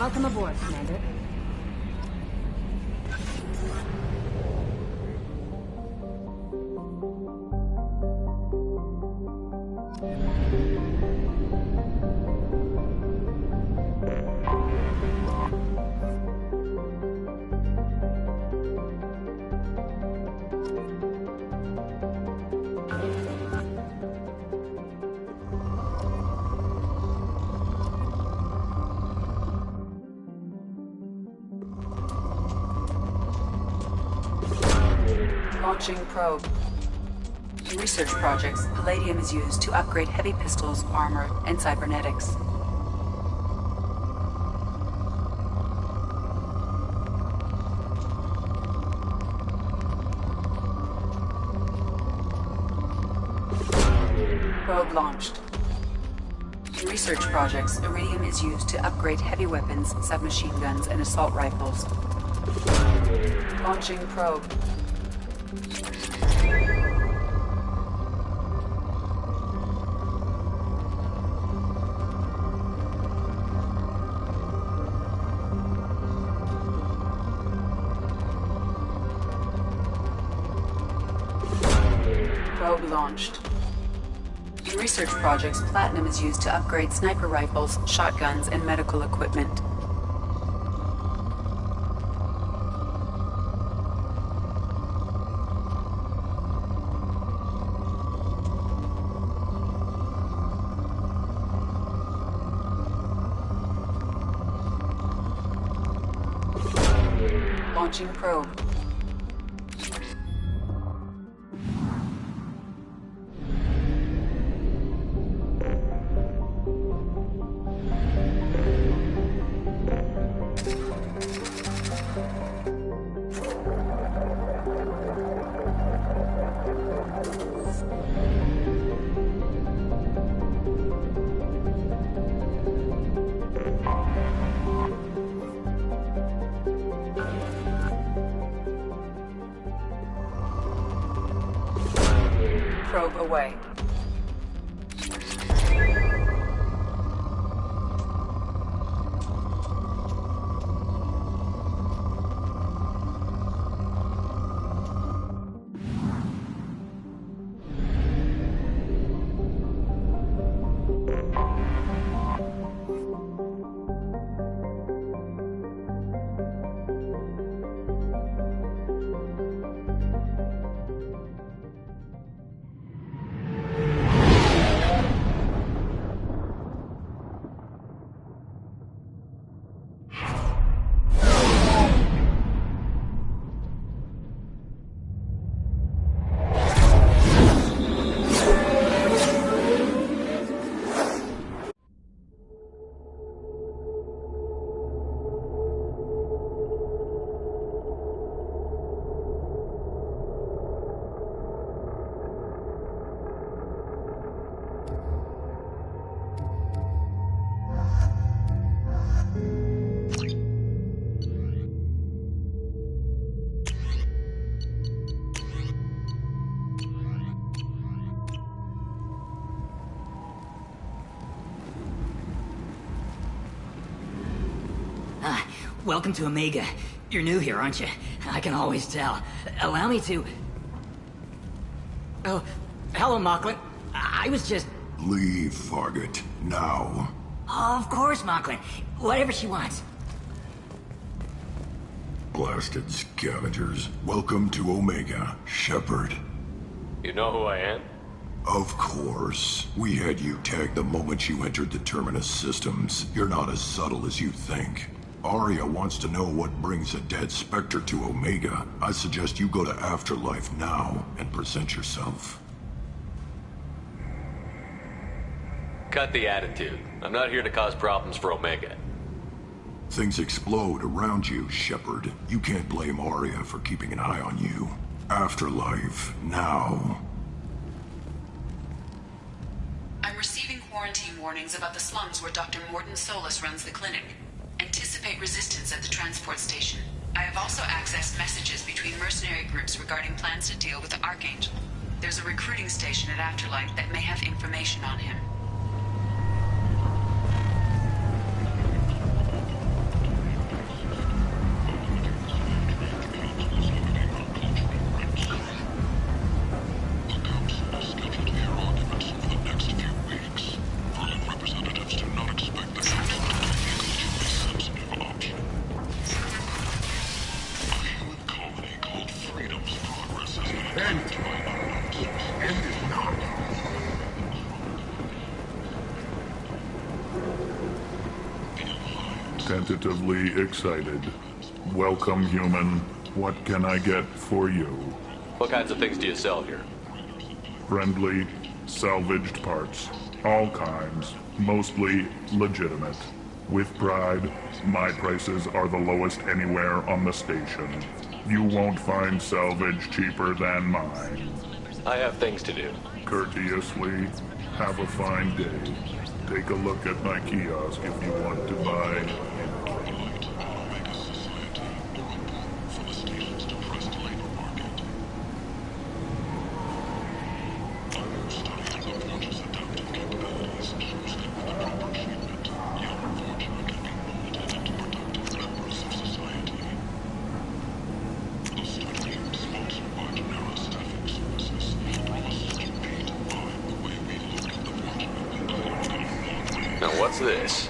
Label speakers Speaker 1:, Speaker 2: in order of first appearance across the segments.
Speaker 1: Welcome aboard, Commander.
Speaker 2: Launching probe. In research projects, palladium is used to upgrade heavy pistols, armor, and cybernetics. Probe launched. In research projects, iridium is used to upgrade heavy weapons, submachine guns, and assault rifles. Launching probe. Probe launched. In research projects, platinum is used to upgrade sniper rifles, shotguns, and medical equipment. Launching probe. Probe away.
Speaker 3: Welcome to Omega. You're new here, aren't you? I can always tell. Allow me to... Oh, hello, Mocklin. I was just...
Speaker 4: Leave, Fargate. Now.
Speaker 3: Oh, of course, Mocklin. Whatever she wants.
Speaker 4: Blasted scavengers. Welcome to Omega, Shepard.
Speaker 5: You know who I am?
Speaker 4: Of course. We had you tagged the moment you entered the Terminus systems. You're not as subtle as you think. Aria wants to know what brings a dead Spectre to Omega. I suggest you go to Afterlife now and present yourself.
Speaker 5: Cut the attitude. I'm not here to cause problems for Omega.
Speaker 4: Things explode around you, Shepard. You can't blame Aria for keeping an eye on you. Afterlife, now.
Speaker 2: I'm receiving quarantine warnings about the slums where Dr. Mordin Solus runs the clinic. Anticipate resistance at the transport station. I have also accessed messages between mercenary groups regarding plans to deal with the Archangel. There's a recruiting station at Afterlife that may have information on him.
Speaker 1: positively excited. Welcome, human. What can I get for you?
Speaker 5: What kinds of things do you sell here?
Speaker 1: Friendly, salvaged parts. All kinds. Mostly legitimate. With pride, my prices are the lowest anywhere on the station. You won't find salvage cheaper than mine.
Speaker 5: I have things to do.
Speaker 1: Courteously, have a fine day. Take a look at my kiosk if you want to buy anything.
Speaker 5: Now what's this?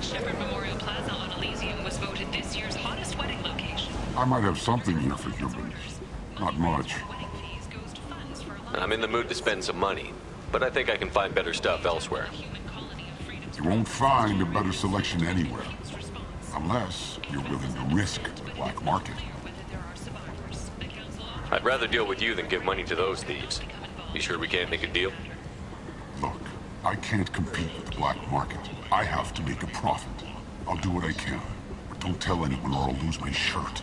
Speaker 2: Shepherd Memorial Plaza on Elysium was voted this year's hottest wedding location.
Speaker 6: I might have something here for humans. Not much.
Speaker 2: Wedding fees goes to funds for a
Speaker 5: I'm in the mood to spend some money, but I think I can find better stuff elsewhere.
Speaker 2: human colony of freedom.
Speaker 6: You won't find a better selection anywhere. Unless you're willing to risk the black market.
Speaker 2: Whether there are survivors. The council
Speaker 5: I'd rather deal with you than give money to those thieves. You sure we can't make a deal?
Speaker 6: Look, I can't compete with the black market. I have to make a profit. I'll do what I can. But don't tell anyone or I'll lose my shirt.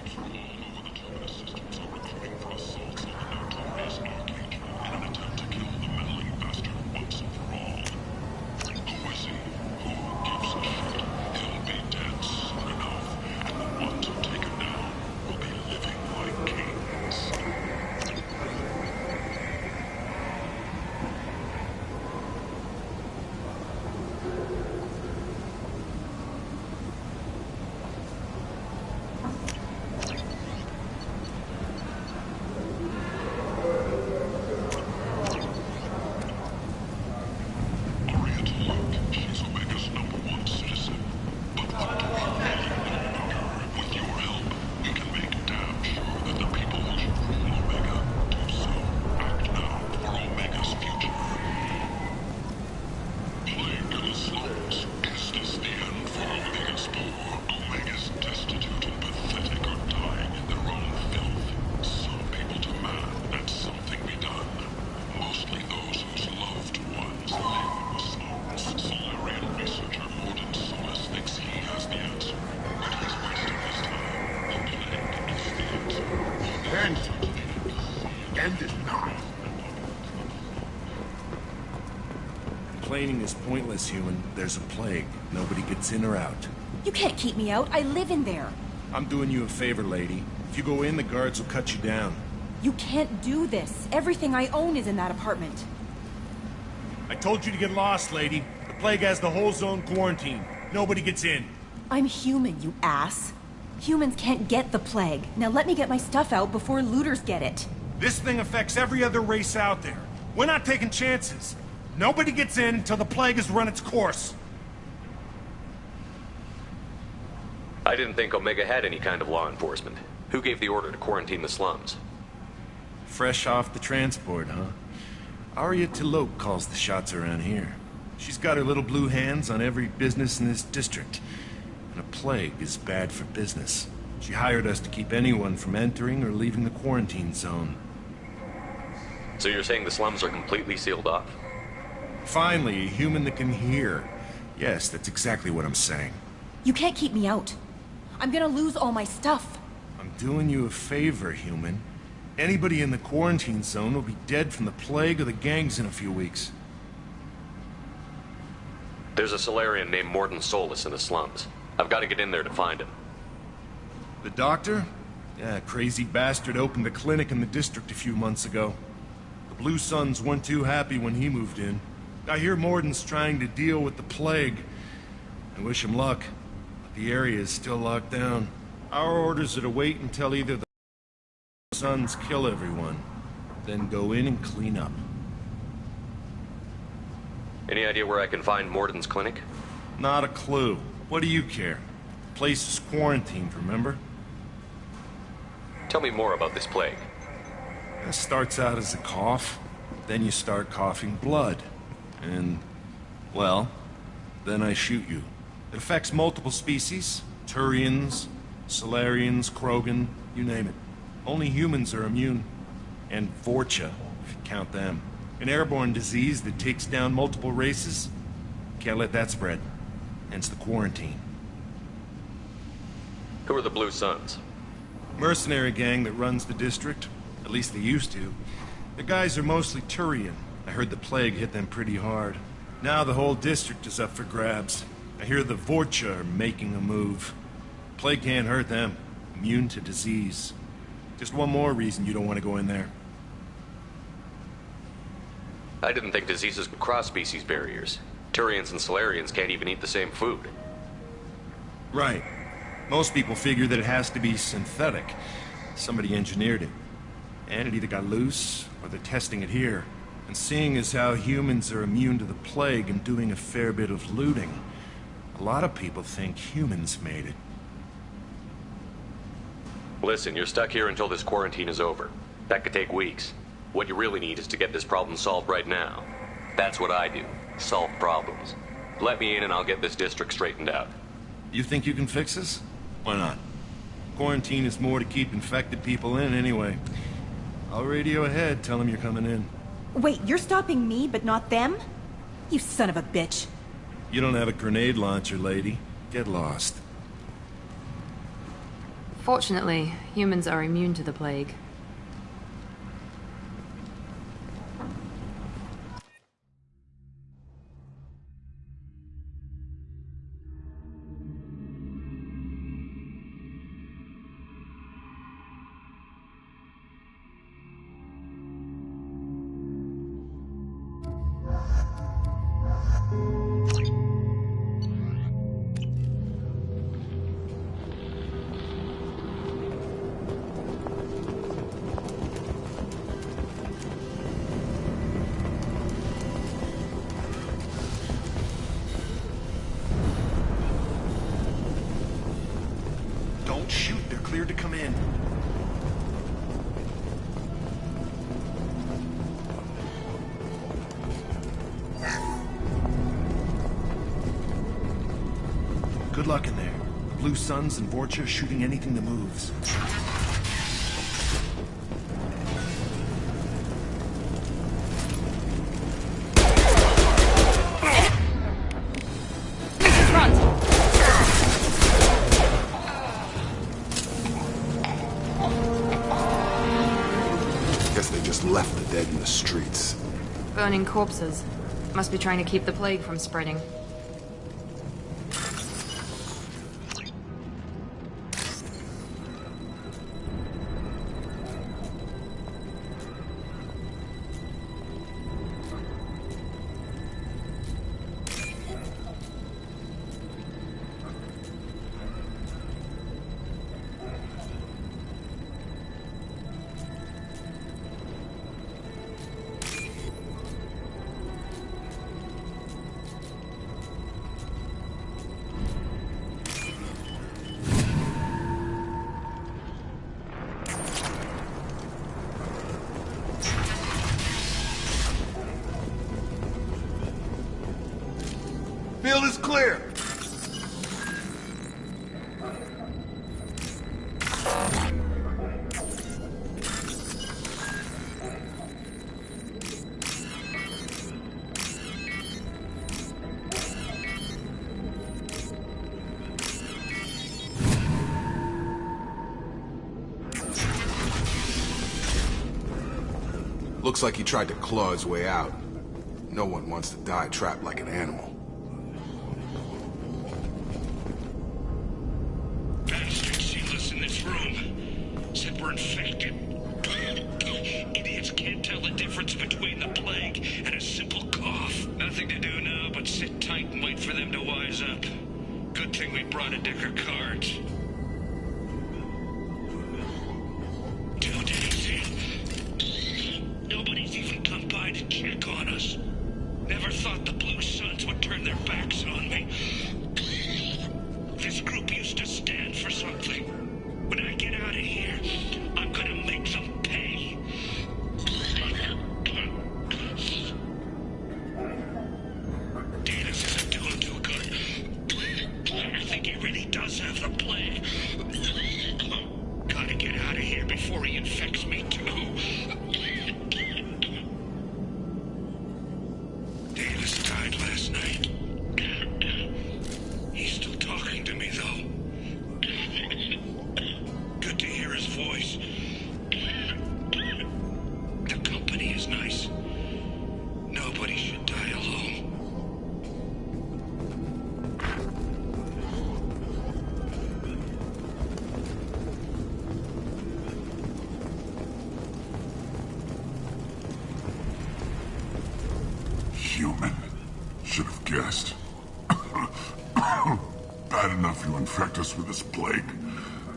Speaker 6: End it now.
Speaker 7: Complaining is pointless, human. There's a plague. Nobody gets in or out.
Speaker 8: You can't keep me out. I live in there.
Speaker 7: I'm doing you a favor, lady. If you go in, the guards will cut you down.
Speaker 8: You can't do this. Everything I own is in that apartment.
Speaker 7: I told you to get lost, lady. The plague has the whole zone quarantined. Nobody gets in.
Speaker 8: I'm human, you ass. Humans can't get the plague. Now let me get my stuff out before looters get it.
Speaker 7: This thing affects every other race out there. We're not taking chances. Nobody gets in until the plague has run its course.
Speaker 5: I didn't think Omega had any kind of law enforcement. Who gave the order to quarantine the slums?
Speaker 7: Fresh off the transport, huh? Arya Tilok calls the shots around here. She's got her little blue hands on every business in this district. And a plague is bad for business. She hired us to keep anyone from entering or leaving the quarantine zone.
Speaker 5: So you're saying the slums are completely sealed off?
Speaker 7: Finally, a human that can hear. Yes, that's exactly what I'm saying.
Speaker 8: You can't keep me out. I'm gonna lose all my stuff.
Speaker 7: I'm doing you a favor, human. Anybody in the quarantine zone will be dead from the plague or the gangs in a few weeks.
Speaker 5: There's a Solarian named Mordin Solus in the slums. I've got to get in there to find him.
Speaker 7: The doctor? Yeah, crazy bastard opened a clinic in the district a few months ago. The Blue Suns weren't too happy when he moved in. I hear Mordin's trying to deal with the plague. I wish him luck, but the area is still locked down. Our orders are to wait until either the Suns kill everyone, then go in and clean up.
Speaker 5: Any idea where I can find Mordin's clinic?
Speaker 7: Not a clue. What do you care? The place is quarantined, remember?
Speaker 5: Tell me more about this plague.
Speaker 7: It starts out as a cough, then you start coughing blood. And Well, then I shoot you. It affects multiple species. Turians, Solarians, Krogan, you name it. Only humans are immune. And Vorcha, if you count them. An airborne disease that takes down multiple races. Can't let that spread. Hence the quarantine.
Speaker 5: Who are the Blue Suns?
Speaker 7: Mercenary gang that runs the district. At least they used to. The guys are mostly Turian. I heard the plague hit them pretty hard. Now the whole district is up for grabs. I hear the Vorcha are making a move. Plague can't hurt them. Immune to disease. Just one more reason you don't want to go in there.
Speaker 5: I didn't think diseases could cross species barriers. Turians and Solarians can't even eat the same food.
Speaker 7: Right. Most people figure that it has to be synthetic. Somebody engineered it. And it either got loose, or they're testing it here. And seeing as how humans are immune to the plague and doing a fair bit of looting, a lot of people think humans made it.
Speaker 5: Listen, you're stuck here until this quarantine is over. That could take weeks. What you really need is to get this problem solved right now. That's what I do. Solve problems. Let me in and I'll get this district straightened out.
Speaker 7: You think you can fix this? Why not? Quarantine is more to keep infected people in anyway. I'll radio ahead, tell them you're coming in.
Speaker 8: Wait, you're stopping me, but not them? You son of a bitch.
Speaker 7: You don't have a grenade launcher, lady. Get lost.
Speaker 9: Fortunately, humans are immune to the plague.
Speaker 7: Don't shoot, they're cleared to come in. Good luck in there. The Blue Suns and Vorcha are shooting anything that moves.
Speaker 10: Guess they just left the dead in the streets.
Speaker 9: Burning corpses. Must be trying to keep the plague from spreading.
Speaker 10: Field is clear. Looks like he tried to claw his way out. No one wants to die trapped like an animal.
Speaker 11: Bastards sealed us in this room. Said we're infected. Idiots can't tell the difference between the plague and a simple cough. Nothing to do now but sit tight and wait for them to wise up. Good thing we brought a deck of cards. 2 days in. Nobody's even come by to check on us. Never thought the Blue Suns would turn their backs on me. This group used to stand for something. When I get out of here, I'm gonna make them pay. Data
Speaker 6: Bad enough you infect us with this plague.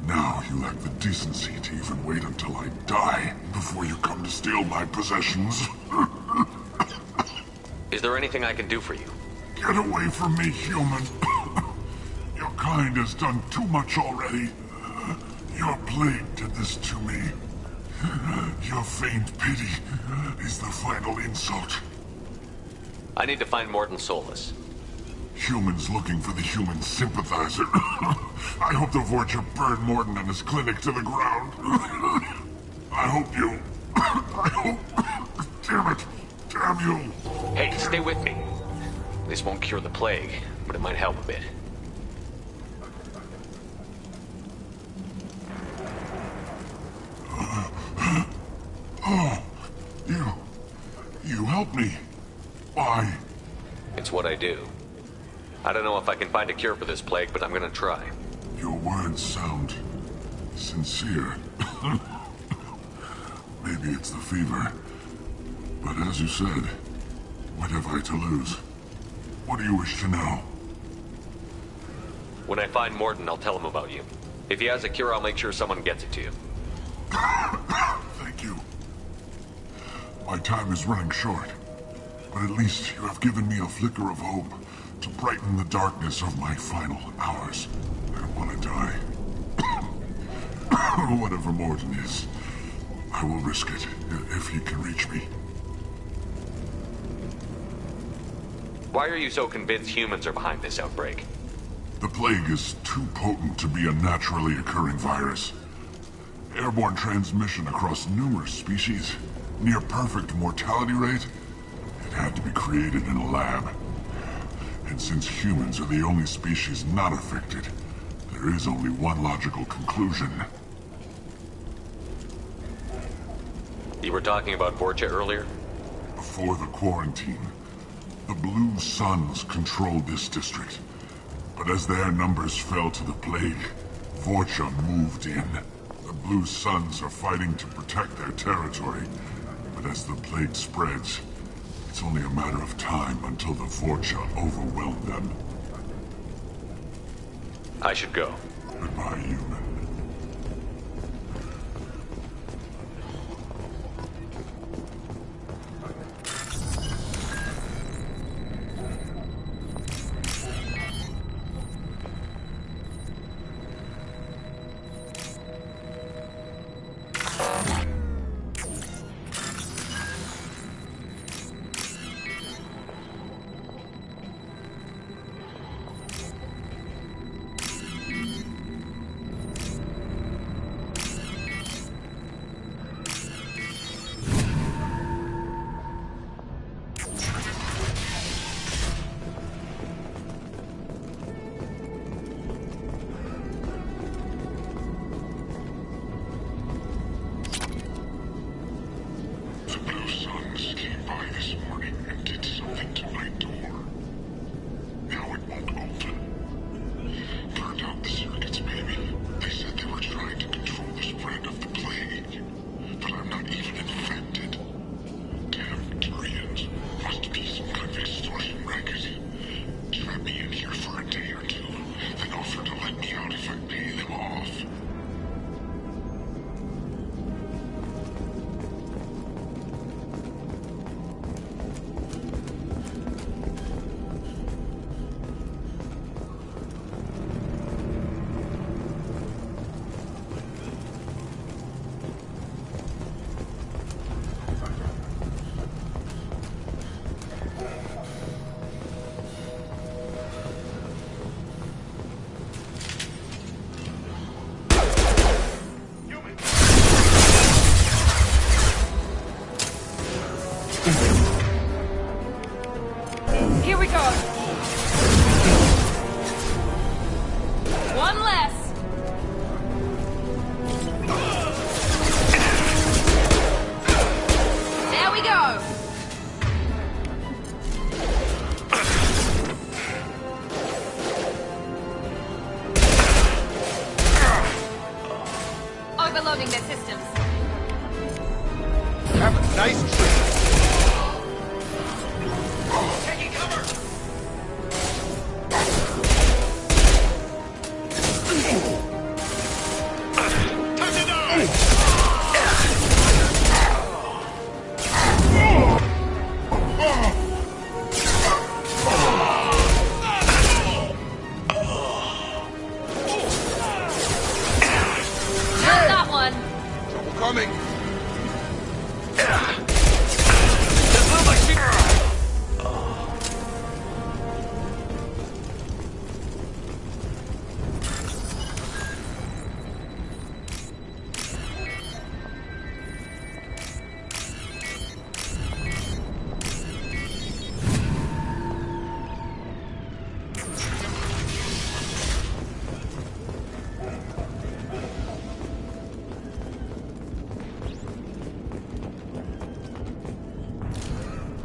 Speaker 6: Now you lack the decency to even wait until I die before you come to steal my possessions.
Speaker 5: Is there anything I can do for you?
Speaker 6: Get away from me, human. Your kind has done too much already. Your plague did this to me. Your feigned pity is the final insult.
Speaker 5: I need to find Mordin Solus.
Speaker 6: Humans looking for the human sympathizer. I hope the Vorcha burned Mordin and his clinic to the ground. I hope you... I hope... Damn it! Damn you!
Speaker 5: Hey, stay with me. This won't cure the plague, but it might help a bit.
Speaker 6: Oh, you helped me. Why?
Speaker 5: It's what I do. I don't know if I can find a cure for this plague, but I'm gonna try.
Speaker 6: Your words sound sincere. Maybe it's the fever. But as you said, what have I to lose? What do you wish to know?
Speaker 5: When I find Mordin, I'll tell him about you. If he has a cure, I'll make sure someone gets it to you.
Speaker 6: Thank you. My time is running short, but at least you have given me a flicker of hope to brighten the darkness of my final hours. I don't want to die. Whatever Mordin is, I will risk it if he can reach me.
Speaker 5: Why are you so convinced humans are behind this outbreak?
Speaker 6: The plague is too potent to be a naturally occurring virus. Airborne transmission across numerous species, near perfect mortality rate. It had to be created in a lab. And since humans are the only species not affected, there is only one logical conclusion.
Speaker 5: You were talking about Vorcha earlier?
Speaker 6: Before the quarantine, the Blue Suns controlled this district. But as their numbers fell to the plague, Vorcha moved in. The Blue Suns are fighting to protect their territory. But as the plague spreads, it's only a matter of time until the Vorcha overwhelm them.
Speaker 5: I should go.
Speaker 6: Goodbye, human.
Speaker 9: Here we go. One less. There we go. Overloading their systems.
Speaker 7: Have a nice trip.
Speaker 11: Taking cover!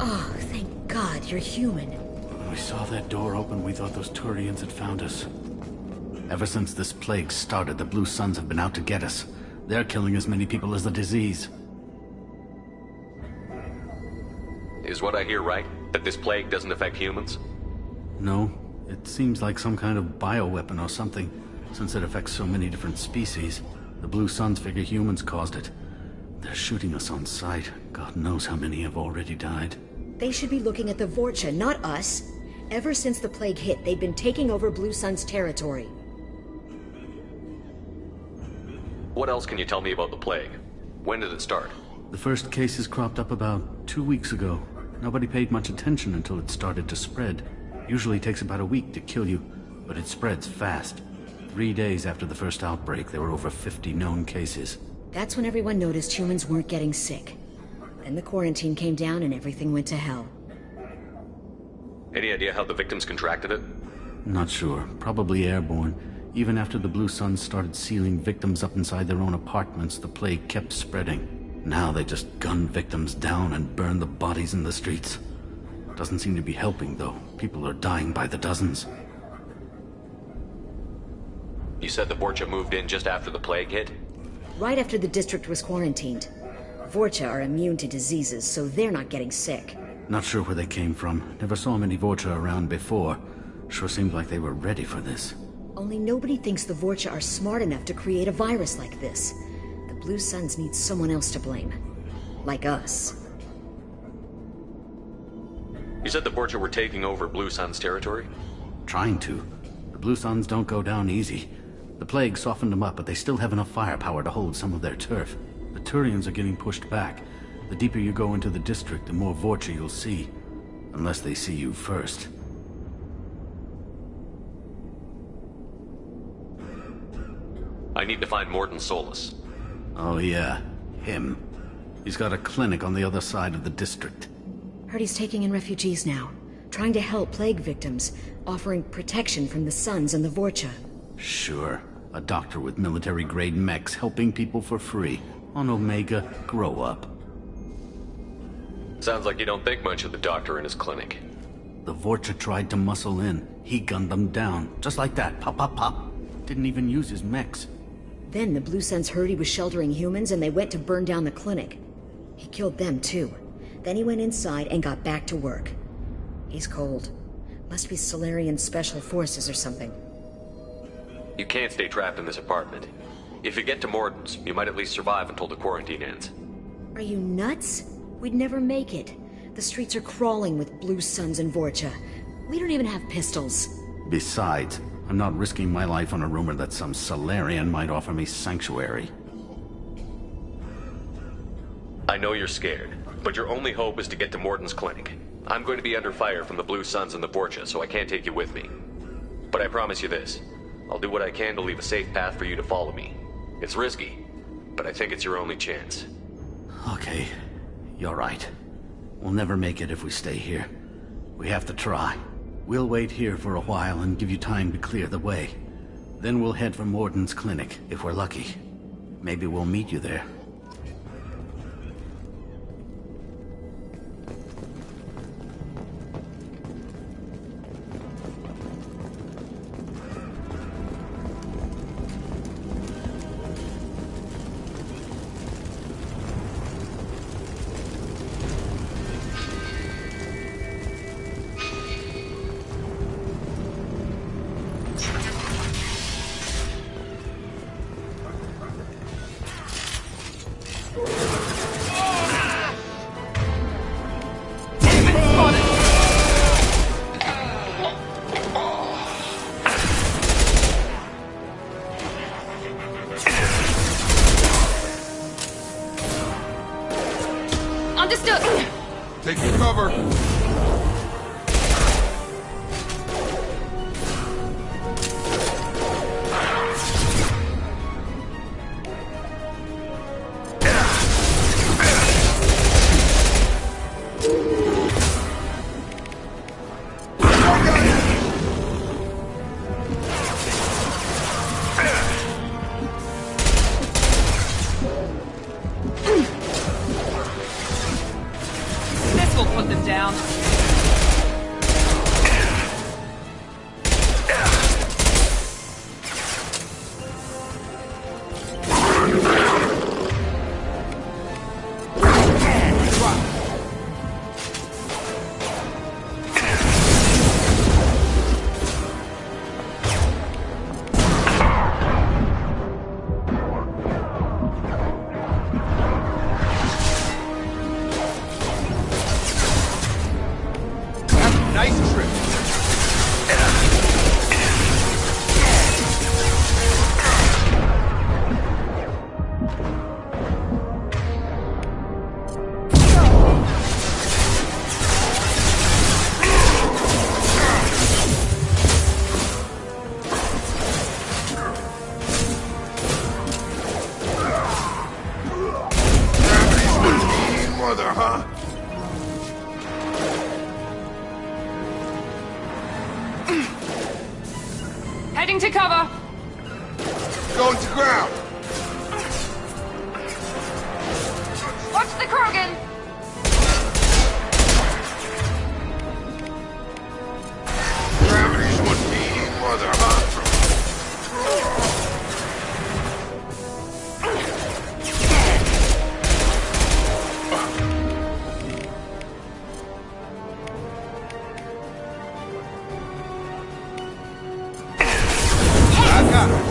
Speaker 12: Oh, thank God you're human.
Speaker 13: When we saw that door open, we thought those Turians had found us. Ever since this plague started, the Blue Suns have been out to get us. They're killing as many people as the disease.
Speaker 5: Is what I hear right? That this plague doesn't affect humans?
Speaker 13: No. It seems like some kind of bioweapon or something. Since it affects so many different species, the Blue Suns figure humans caused it. They're shooting us on sight. God knows how many have already died.
Speaker 12: They should be looking at the Vorcha, not us. Ever since the plague hit, they've been taking over Blue Sun's territory.
Speaker 5: What else can you tell me about the plague? When did it start?
Speaker 13: The first cases cropped up about 2 weeks ago. Nobody paid much attention until it started to spread. Usually takes about a week to kill you, but it spreads fast. 3 days after the first outbreak, there were over 50 known cases.
Speaker 12: That's when everyone noticed humans weren't getting sick. Then the quarantine came down and everything went to hell.
Speaker 5: Any idea how the victims contracted it?
Speaker 13: Not sure. Probably airborne. Even after the Blue Suns started sealing victims up inside their own apartments, the plague kept spreading. Now they just gun victims down and burn the bodies in the streets. Doesn't seem to be helping, though. People are dying by the dozens.
Speaker 5: You said the Vorcha moved in just after the plague hit?
Speaker 12: Right after the district was quarantined. Vorcha are immune to diseases, so they're not getting sick.
Speaker 13: Not sure where they came from. Never saw many Vorcha around before. Sure seemed like they were ready for this.
Speaker 12: Only nobody thinks the Vorcha are smart enough to create a virus like this. The Blue Suns need someone else to blame. Like us.
Speaker 5: You said the Vorcha were taking over Blue Sun's territory?
Speaker 13: Trying to. The Blue Suns don't go down easy. The plague softened them up, but they still have enough firepower to hold some of their turf. The Turians are getting pushed back. The deeper you go into the district, the more Vorcha you'll see. Unless they see you first.
Speaker 5: I need to find Mordin Solus.
Speaker 13: Oh yeah, him. He's got a clinic on the other side of the district.
Speaker 12: Heard he's taking in refugees now. Trying to help plague victims. Offering protection from the Suns and the Vorcha.
Speaker 13: Sure. A doctor with military-grade mechs helping people for free. On Omega, grow up.
Speaker 5: Sounds like you don't think much of the doctor and his clinic.
Speaker 13: The Vorcha tried to muscle in. He gunned them down. Just like that. Pop, pop, pop. Didn't even use his mechs.
Speaker 12: Then the Blue Suns heard he was sheltering humans and they went to burn down the clinic. He killed them too. Then he went inside and got back to work. He's cold. Must be Solarian Special Forces or something.
Speaker 5: You can't stay trapped in this apartment. If you get to Mordin's, you might at least survive until the quarantine ends.
Speaker 12: Are you nuts? We'd never make it. The streets are crawling with Blue Suns and Vorcha. We don't even have pistols.
Speaker 13: Besides, I'm not risking my life on a rumor that some Solarian might offer me sanctuary.
Speaker 5: I know you're scared, but your only hope is to get to Mordin's clinic. I'm going to be under fire from the Blue Suns and the Vorcha, so I can't take you with me. But I promise you this. I'll do what I can to leave a safe path for you to follow me. It's risky, but I think it's your only chance.
Speaker 13: Okay, you're right. We'll never make it if we stay here. We have to try. We'll wait here for a while and give you time to clear the way. Then we'll head for Mordin's clinic, if we're lucky. Maybe we'll meet you there.
Speaker 9: Understood.
Speaker 10: Taking cover.
Speaker 9: Heading to cover.
Speaker 10: Going to ground.
Speaker 9: Watch the Krogan.
Speaker 10: Gravity's what feeding mother, huh? I got it.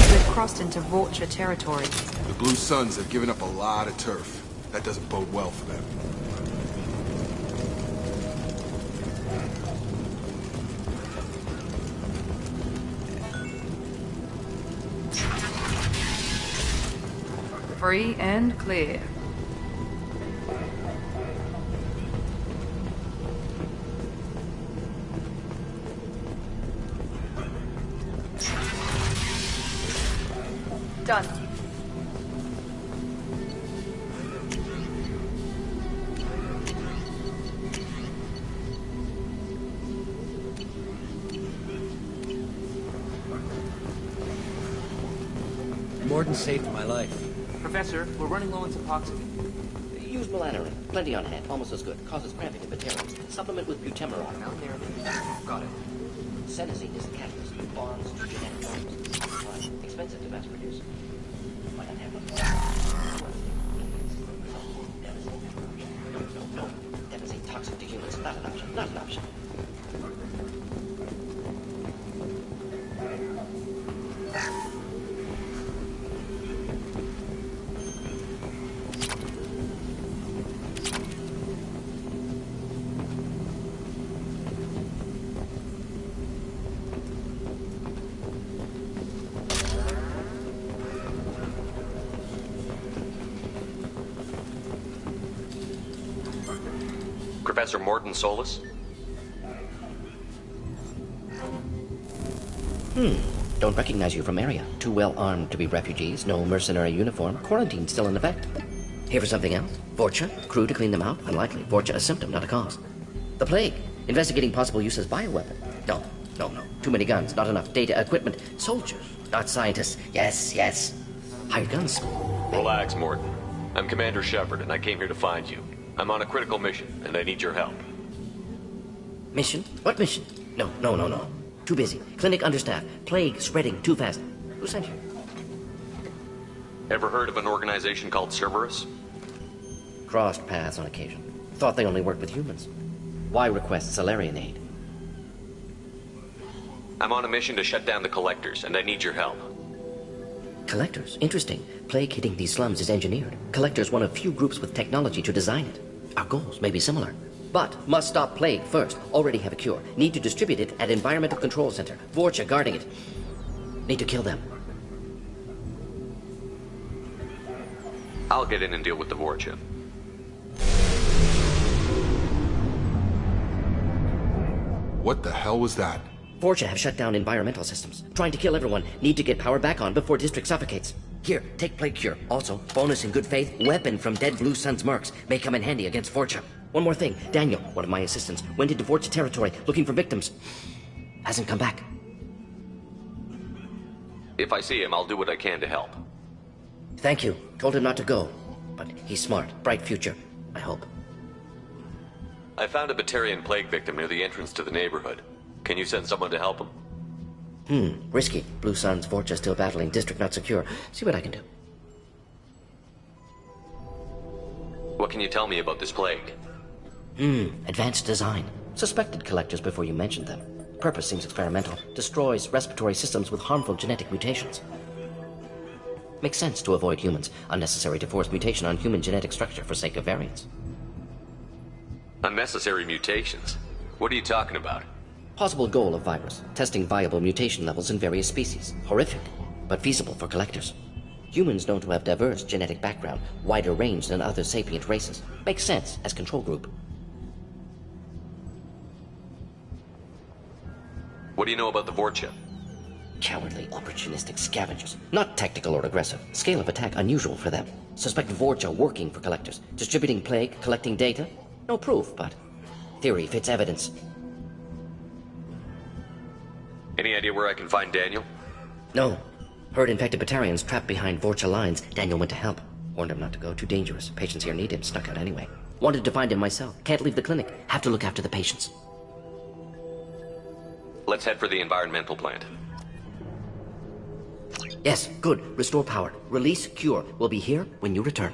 Speaker 9: They've crossed into Vorcha territory.
Speaker 10: The Blue Suns have given up a lot of turf. That doesn't bode well for them.
Speaker 9: Free and clear. Done.
Speaker 14: Morden saved my life.
Speaker 15: Professor, we're running low on Suboxone.
Speaker 16: Use melanorin. Plenty on hand. Almost as good. Causes cramping in bacteriums. Supplement with butemerol.
Speaker 15: Found there. Got it.
Speaker 16: Senesine is the catalyst. Bonds to genetic forms. Expensive to mass produce. Why not have one? No. Devastating toxic to humans. Not an option. Not an option.
Speaker 5: Professor Morden Solus?
Speaker 16: Don't recognize you from area. Too well armed to be refugees. No mercenary uniform. Quarantine still in effect. Here for something else? Vorcha? Crew to clean them out? Unlikely. Vorcha a symptom, not a cause. The plague. Investigating possible use as bioweapon. No. Too many guns, not enough data, equipment. Soldiers, not scientists. Yes. Hired guns.
Speaker 5: Relax, Morden. I'm Commander Shepard, and I came here to find you. I'm on a critical mission, and I need your help.
Speaker 16: Mission? What mission? No. Too busy. Clinic understaffed. Plague spreading too fast. Who sent you?
Speaker 5: Ever heard of an organization called Cerberus?
Speaker 16: Crossed paths on occasion. Thought they only worked with humans. Why request Salarian aid?
Speaker 5: I'm on a mission to shut down the Collectors, and I need your help.
Speaker 16: Collectors? Interesting. Plague hitting these slums is engineered. Collectors one of few groups with technology to design it. Our goals may be similar. But must stop plague first. Already have a cure. Need to distribute it at Environmental Control Center. Vorcha guarding it. Need to kill them.
Speaker 5: I'll get in and deal with the Vorcha.
Speaker 10: What the hell was that?
Speaker 16: Vorcha have shut down environmental systems. Trying to kill everyone. Need to get power back on before district suffocates. Here, take plague cure. Also, bonus in good faith, weapon from dead Blue Sun's mercs. May come in handy against Vorcha. One more thing. Daniel, one of my assistants, went into Vorcha territory looking for victims. Hasn't come back.
Speaker 5: If I see him, I'll do what I can to help.
Speaker 16: Thank you. Told him not to go. But he's smart. Bright future. I hope.
Speaker 5: I found a Batarian plague victim near the entrance to the neighborhood. Can you send someone to help him?
Speaker 16: Risky. Blue Sun's Vorcha still battling. District not secure. See what I can do.
Speaker 5: What can you tell me about this plague?
Speaker 16: Advanced design. Suspected collectors before you mentioned them. Purpose seems experimental. Destroys respiratory systems with harmful genetic mutations. Makes sense to avoid humans. Unnecessary to force mutation on human genetic structure for sake of variants.
Speaker 5: Unnecessary mutations? What are you talking about?
Speaker 16: Possible goal of virus. Testing viable mutation levels in various species. Horrific, but feasible for collectors. Humans known to have diverse genetic background, wider range than other sapient races. Makes sense as control group.
Speaker 5: What do you know about the Vorcha?
Speaker 16: Cowardly, opportunistic scavengers. Not tactical or aggressive. Scale of attack unusual for them. Suspect Vorcha working for collectors. Distributing plague, collecting data. No proof, but theory fits evidence.
Speaker 5: Any idea where I can find Daniel?
Speaker 16: No. Heard infected Batarians trapped behind Vorcha lines. Daniel went to help. Warned him not to go. Too dangerous. Patients here need him. Snuck out anyway. Wanted to find him myself. Can't leave the clinic. Have to look after the patients.
Speaker 5: Let's head for the environmental plant.
Speaker 16: Yes, good. Restore power. Release cure. We'll be here when you return.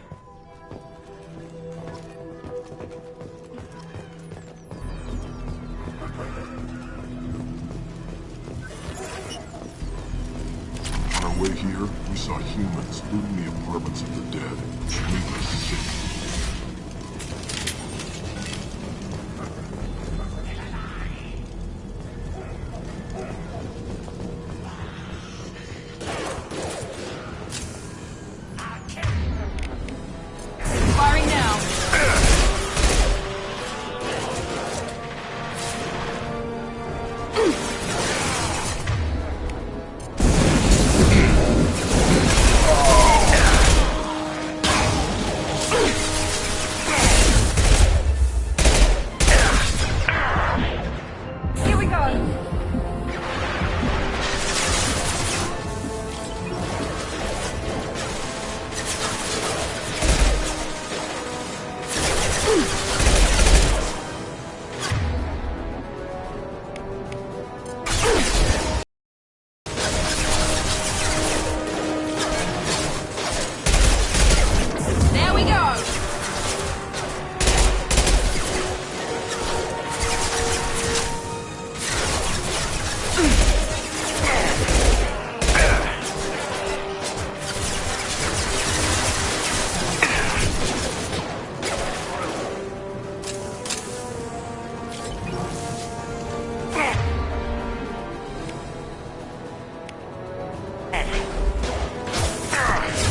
Speaker 6: On our way here, we saw humans looting the apartments of the dead. Needless to say,
Speaker 9: Firing now. Here we go. There we go.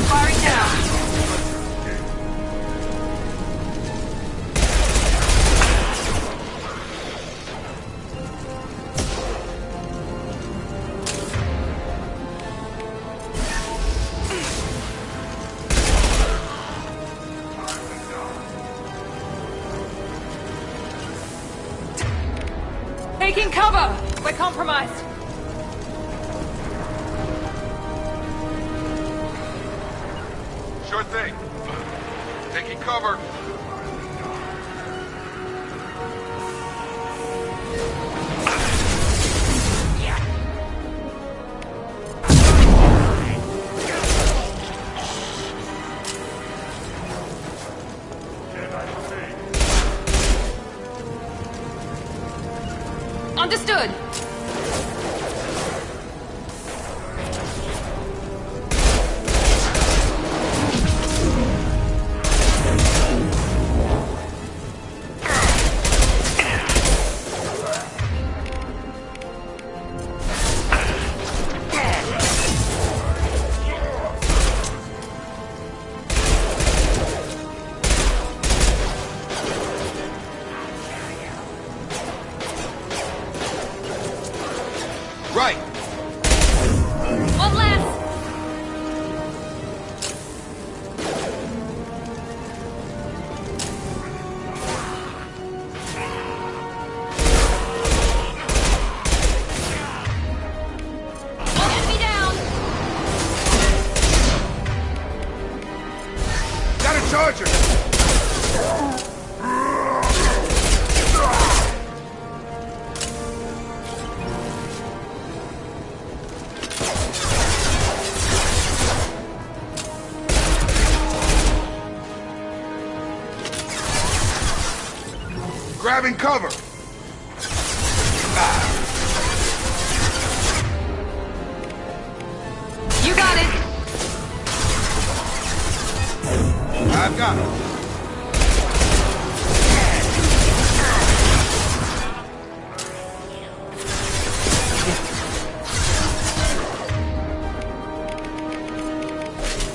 Speaker 9: Firing now. Taking cover! We're compromised.
Speaker 10: Sure thing. Taking cover.
Speaker 9: Understood.
Speaker 10: Right.
Speaker 9: One last. One enemy down.
Speaker 10: Got a charger. Grabbing cover.
Speaker 9: You got it.
Speaker 10: I've got it.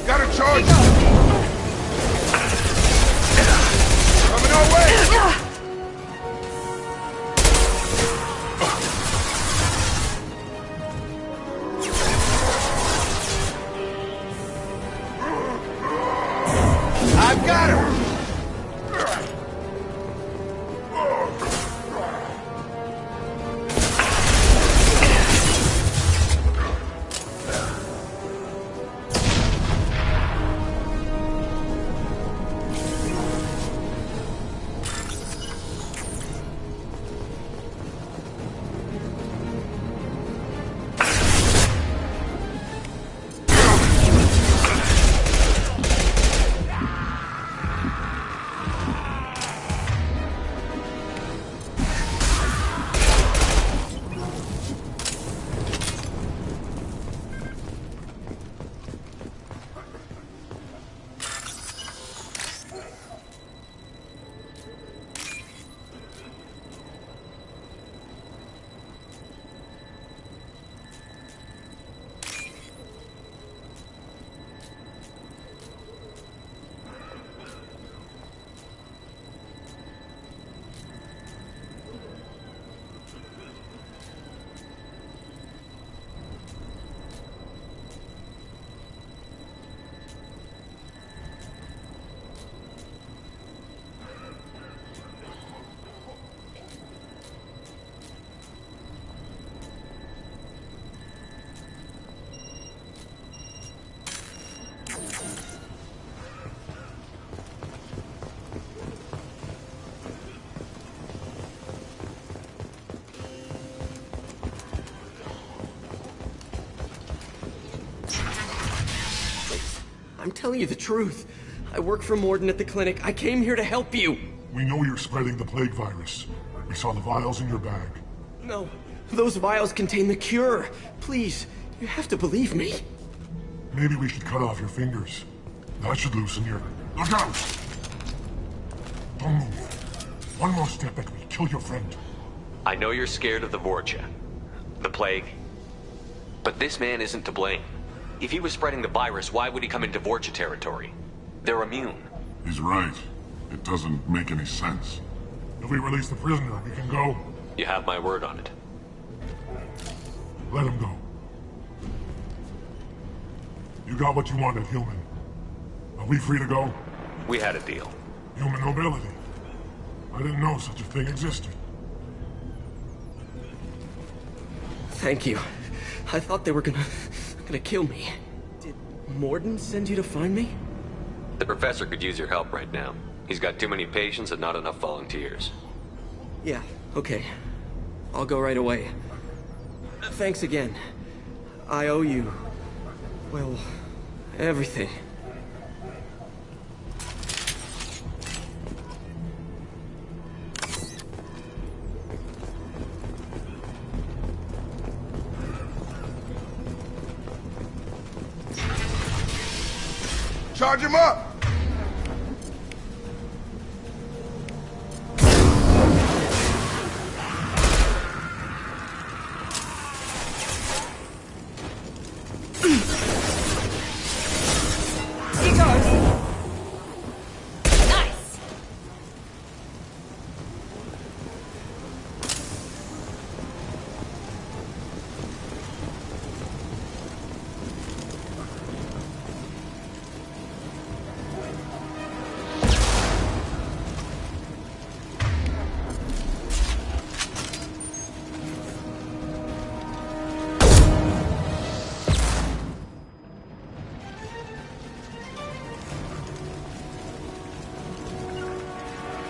Speaker 10: Got a charge. Coming our way.
Speaker 17: telling you the truth. I work for Morden at the clinic. I came here to help you.
Speaker 6: We know you're spreading the plague virus. We saw the vials in your bag.
Speaker 17: No, those vials contain the cure. Please, you have to believe me.
Speaker 6: Maybe we should cut off your fingers. That should loosen your... Look out! Don't move. One more step and we kill your friend.
Speaker 5: I know you're scared of the Vorcha. The plague. But this man isn't to blame. If he was spreading the virus, why would he come into Vorcha territory? They're immune.
Speaker 6: He's right. It doesn't make any sense. If we release the prisoner, we can go.
Speaker 5: You have my word on it.
Speaker 6: Let him go. You got what you wanted, human. Are we free to go?
Speaker 5: We had a deal.
Speaker 6: Human nobility. I didn't know such a thing existed.
Speaker 17: Thank you. I thought they were gonna kill me. Did Morden send you to find me?
Speaker 5: The professor could use your help right now. He's got too many patients and not enough volunteers.
Speaker 17: Yeah, okay. I'll go right away. Thanks again. I owe you... well, everything.
Speaker 10: Charge him up!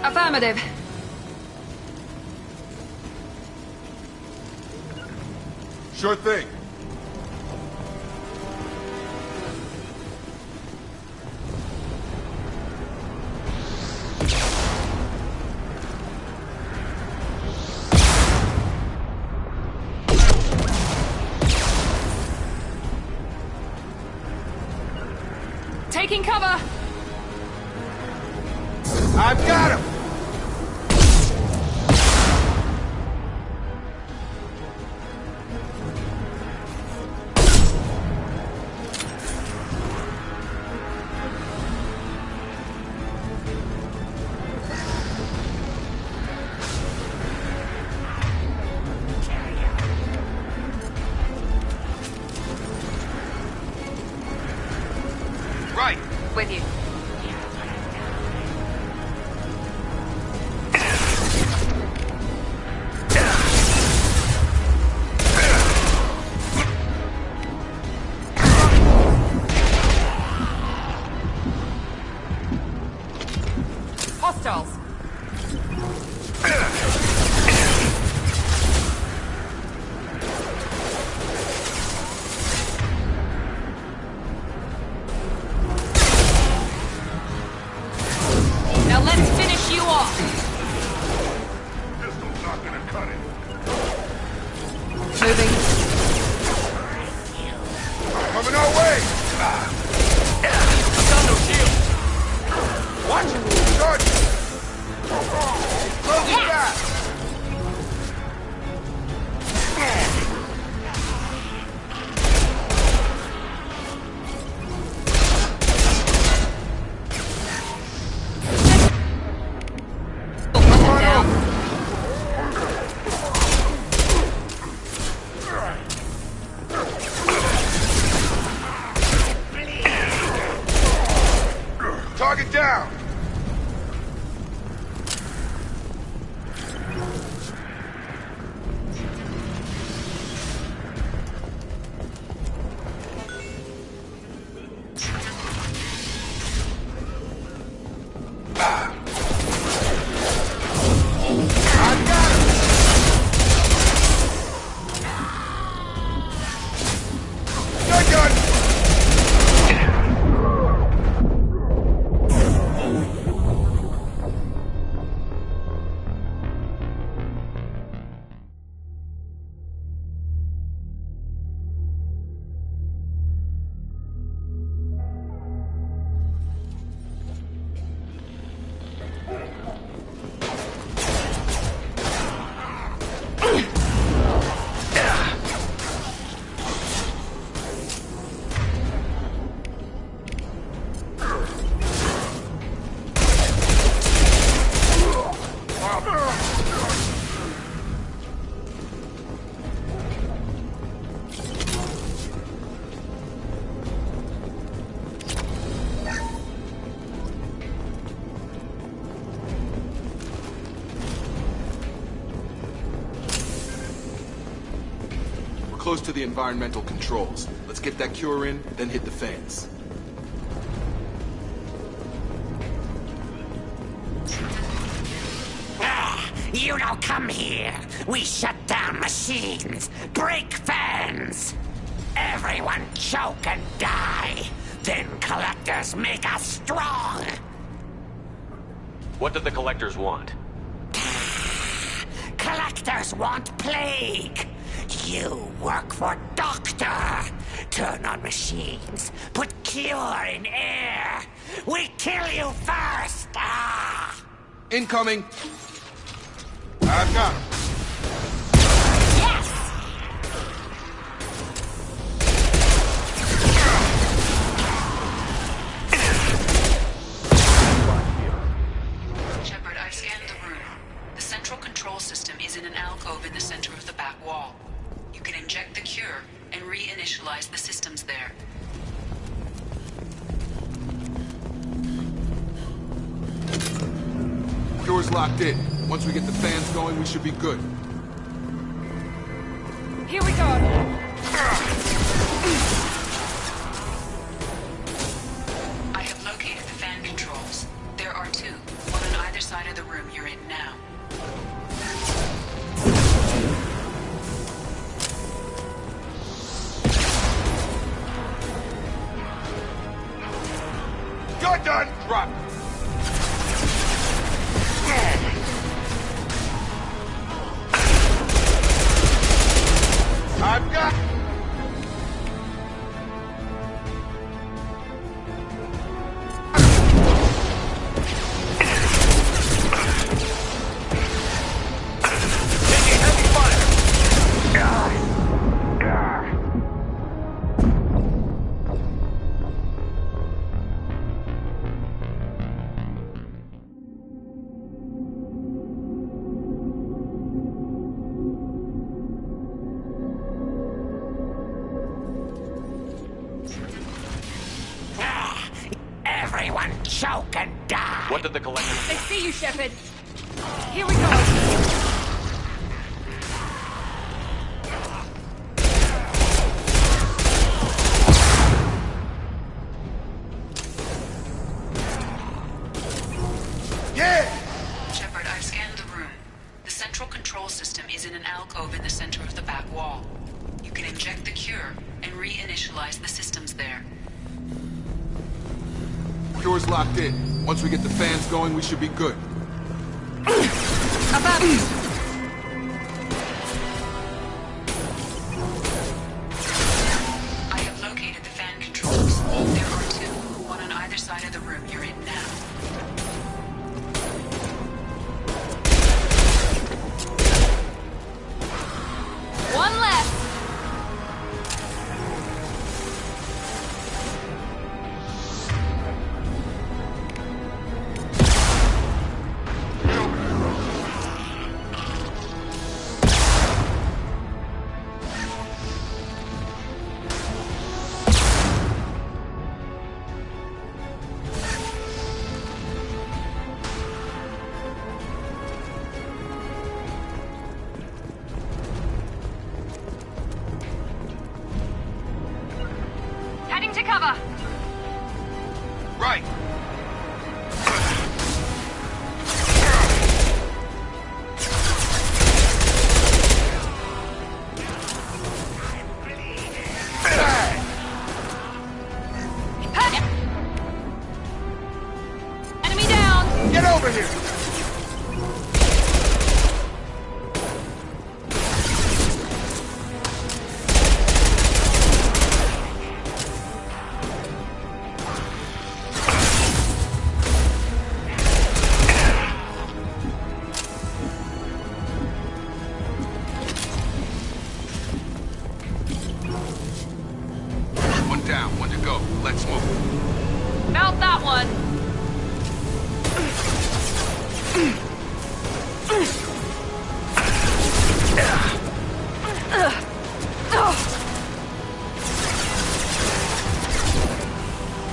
Speaker 9: Affirmative.
Speaker 10: Sure thing.
Speaker 9: Taking cover.
Speaker 10: I've got him!
Speaker 9: Right. With you. Hostiles.
Speaker 10: close to the environmental controls. Let's get that cure in, then hit the fans.
Speaker 18: You don't come here. We shut down machines, break fans. Everyone choke and die. Then collectors make us strong.
Speaker 5: What do the collectors want?
Speaker 18: Collectors want plague. You work for Doctor. Turn on machines. Put cure in air. We kill you first. Ah!
Speaker 10: Incoming. I've got him.
Speaker 18: Yes!
Speaker 2: Shepard, I've scanned the room. The central control system is in an alcove in the center of the back wall. You can inject the cure and reinitialize the systems there.
Speaker 10: Cure's locked in. Once we get the fans going, we should be good.
Speaker 9: Here we go.
Speaker 2: I have located the fan controls. There are two, one on either side of the room you're in now.
Speaker 10: You're done! Drop! I've got...
Speaker 18: Everyone choke and die.
Speaker 5: What did the collectors...
Speaker 9: They see you, Shepard. Here we go.
Speaker 2: Shepard, I've scanned the room. The central control system is in an alcove in the center of the back wall. You can inject the cure and reinitialize the systems there.
Speaker 10: Cure's locked in. Once we get the fans going, we should be good.
Speaker 9: Above.
Speaker 2: I have located the fan controls. There are two, one on either side of the room you're in now.
Speaker 9: One left. Heading to cover.
Speaker 10: Right.
Speaker 9: Enemy down.
Speaker 10: Get over here! One down, one to go. Let's move.
Speaker 9: Mount that one.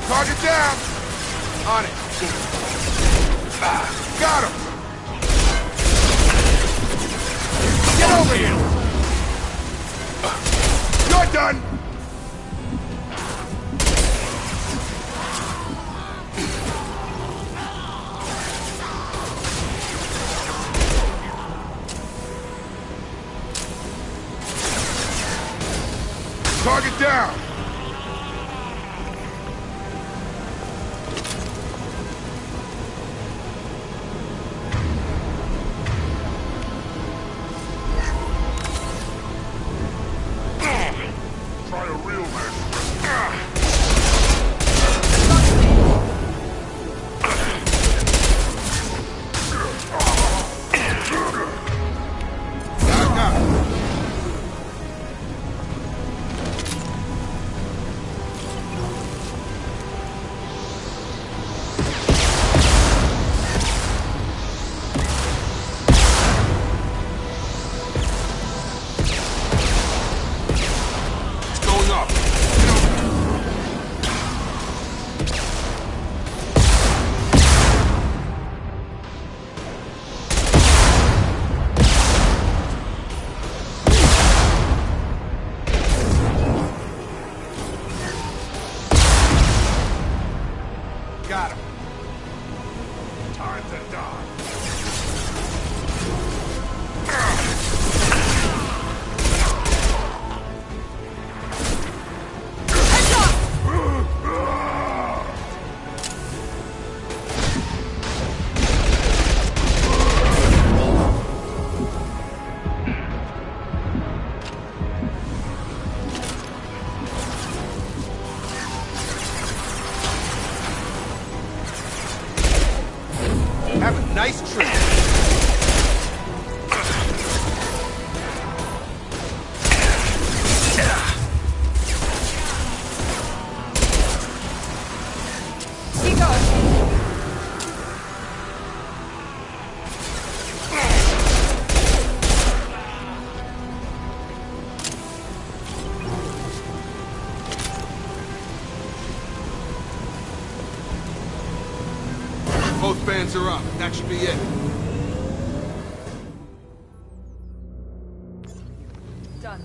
Speaker 10: Target down! On it. Got him! Get over here! gun! Target down!
Speaker 1: Try a real match.
Speaker 10: Got him. Time to die. Have a nice trip. Both bands are up. That should be it.
Speaker 9: Done.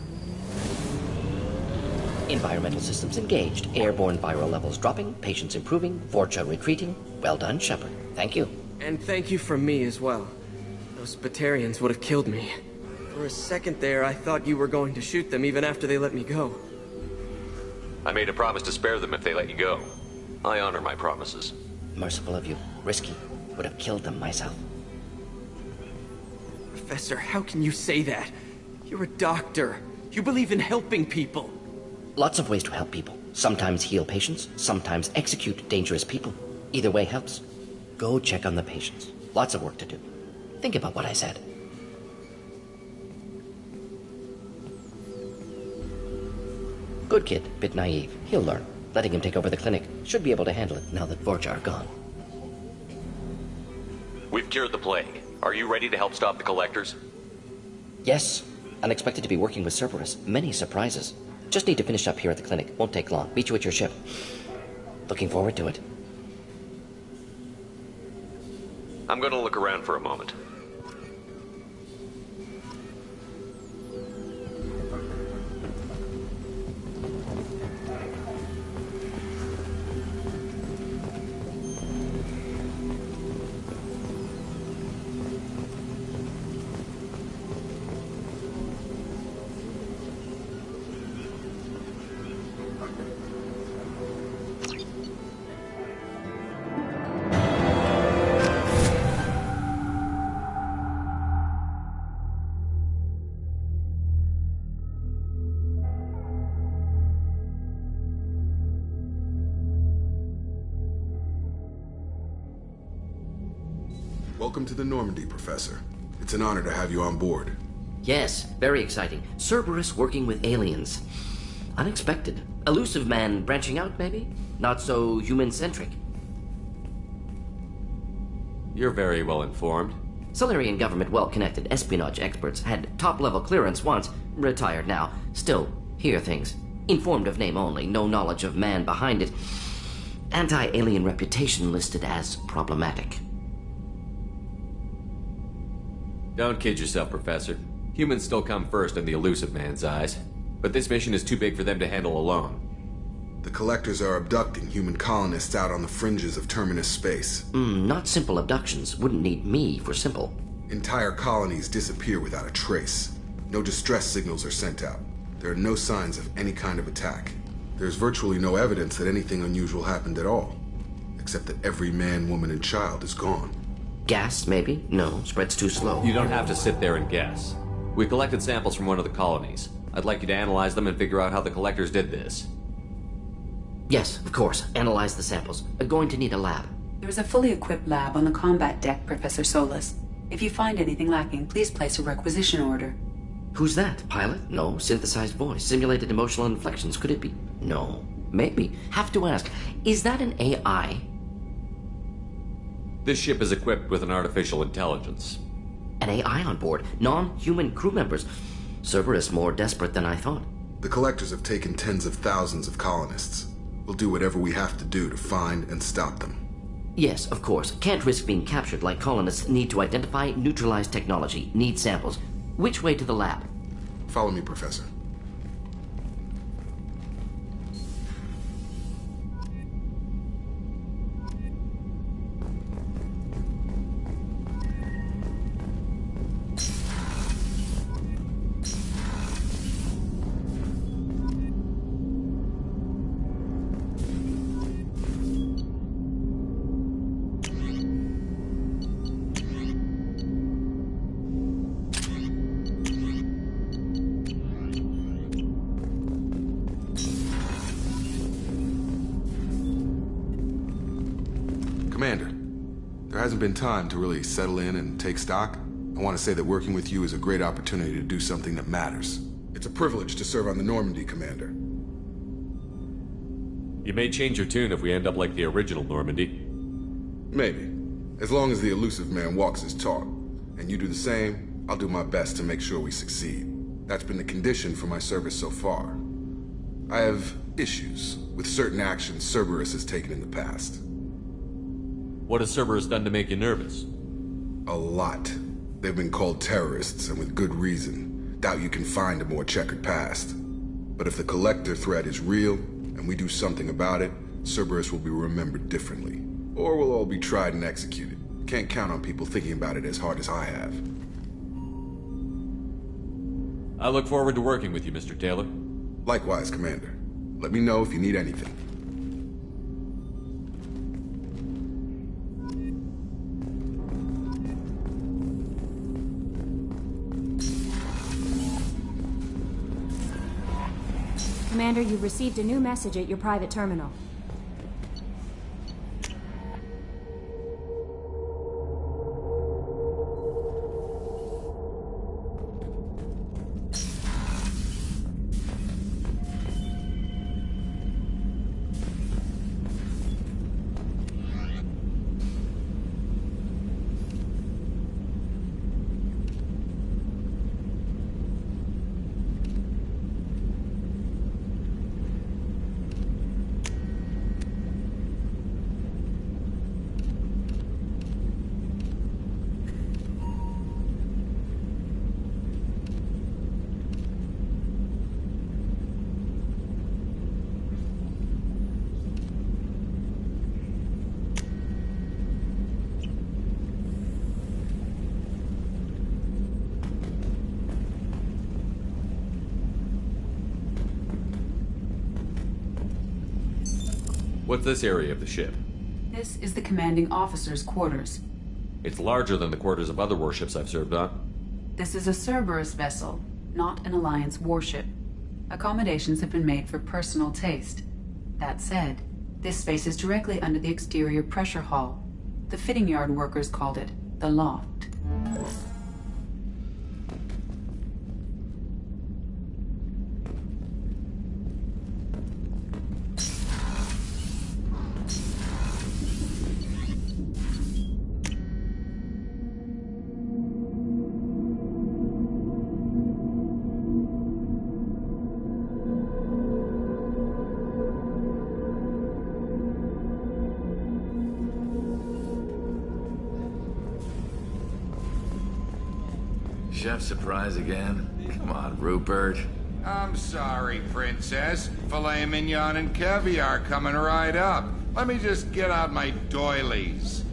Speaker 16: Environmental systems engaged. Airborne viral levels dropping. Patients improving. Vorcha retreating. Well done, Shepard. Thank you.
Speaker 17: And thank you from me as well. Those Batarians would have killed me. For a second there, I thought you were going to shoot them even after they let me go.
Speaker 5: I made a promise to spare them if they let you go. I honor my promises.
Speaker 16: Merciful of you. Risky. Would have killed them myself.
Speaker 17: Professor, how can you say that? You're a doctor. You believe in helping people.
Speaker 16: Lots of ways to help people. Sometimes heal patients, sometimes execute dangerous people. Either way helps. Go check on the patients. Lots of work to do. Think about what I said. Good kid, bit naive. He'll learn. Letting him take over the clinic. Should be able to handle it now that Vorcha are gone.
Speaker 5: We've cured the plague. Are you ready to help stop the Collectors?
Speaker 16: Yes. Unexpected to be working with Cerberus. Many surprises. Just need to finish up here at the clinic. Won't take long. Meet you at your ship. Looking forward to it.
Speaker 5: I'm gonna look around for a moment.
Speaker 10: Welcome to the Normandy, Professor. It's an honor to have you on board.
Speaker 16: Yes, very exciting. Cerberus working with aliens. Unexpected. Elusive man branching out, maybe? Not so human-centric.
Speaker 5: You're very well informed.
Speaker 16: Solarian government well-connected espionage experts had top-level clearance once, retired now. Still, hear things. Informed of name only, no knowledge of man behind it. Anti-alien reputation listed as problematic.
Speaker 5: Don't kid yourself, Professor. Humans still come first in the Elusive Man's eyes. But this mission is too big for them to handle alone.
Speaker 10: The Collectors are abducting human colonists out on the fringes of Terminus space.
Speaker 16: Not simple abductions. Wouldn't need me for simple.
Speaker 10: Entire colonies disappear without a trace. No distress signals are sent out. There are no signs of any kind of attack. There's virtually no evidence that anything unusual happened at all. Except that every man, woman, and child is gone.
Speaker 16: Gas, maybe? No, spreads too slow.
Speaker 5: You don't have to sit there and guess. We collected samples from one of the colonies. I'd like you to analyze them and figure out how the Collectors did this.
Speaker 16: Yes, of course. Analyze the samples. Going to need a lab.
Speaker 2: There is a fully equipped lab on the combat deck, Professor Solis. If you find anything lacking, please place a requisition order.
Speaker 16: Who's that? Pilot? No. Synthesized voice. Simulated emotional inflections. Could it be? No. Maybe. Have to ask. Is that an AI?
Speaker 5: This ship is equipped with an artificial intelligence.
Speaker 16: An AI on board? Non-human crew members? Cerberus more desperate than I thought.
Speaker 10: The Collectors have taken tens of thousands of colonists. We'll do whatever we have to do to find and stop them.
Speaker 16: Yes, of course. Can't risk being captured like colonists. Need to identify, neutralize technology. Need samples. Which way to the lab?
Speaker 10: Follow me, Professor. Commander, there hasn't been time to really settle in and take stock. I want to say that working with you is a great opportunity to do something that matters. It's a privilege to serve on the Normandy, Commander.
Speaker 5: You may change your tune if we end up like the original Normandy.
Speaker 10: Maybe. As long as the elusive man walks his talk, and you do the same, I'll do my best to make sure we succeed. That's been the condition for my service so far. I have issues with certain actions Cerberus has taken in the past.
Speaker 5: What has Cerberus done to make you nervous?
Speaker 10: A lot. They've been called terrorists, and with good reason. Doubt you can find a more checkered past. But if the Collector threat is real, and we do something about it, Cerberus will be remembered differently. Or we'll all be tried and executed. Can't count on people thinking about it as hard as I have.
Speaker 5: I look forward to working with you, Mr. Taylor.
Speaker 10: Likewise, Commander. Let me know if you need anything.
Speaker 19: Commander, you've received a new message at your private terminal.
Speaker 5: What's this area of the ship?
Speaker 2: This is the commanding officer's quarters.
Speaker 5: It's larger than the quarters of other warships I've served on.
Speaker 2: This is a Cerberus vessel, not an Alliance warship. Accommodations have been made for personal taste. That said, this space is directly under the exterior pressure hull. The fitting yard workers called it the loft.
Speaker 20: Chef surprise again? Come on, Rupert. I'm sorry, Princess. Filet mignon and caviar coming right up. Let me just get out my doilies.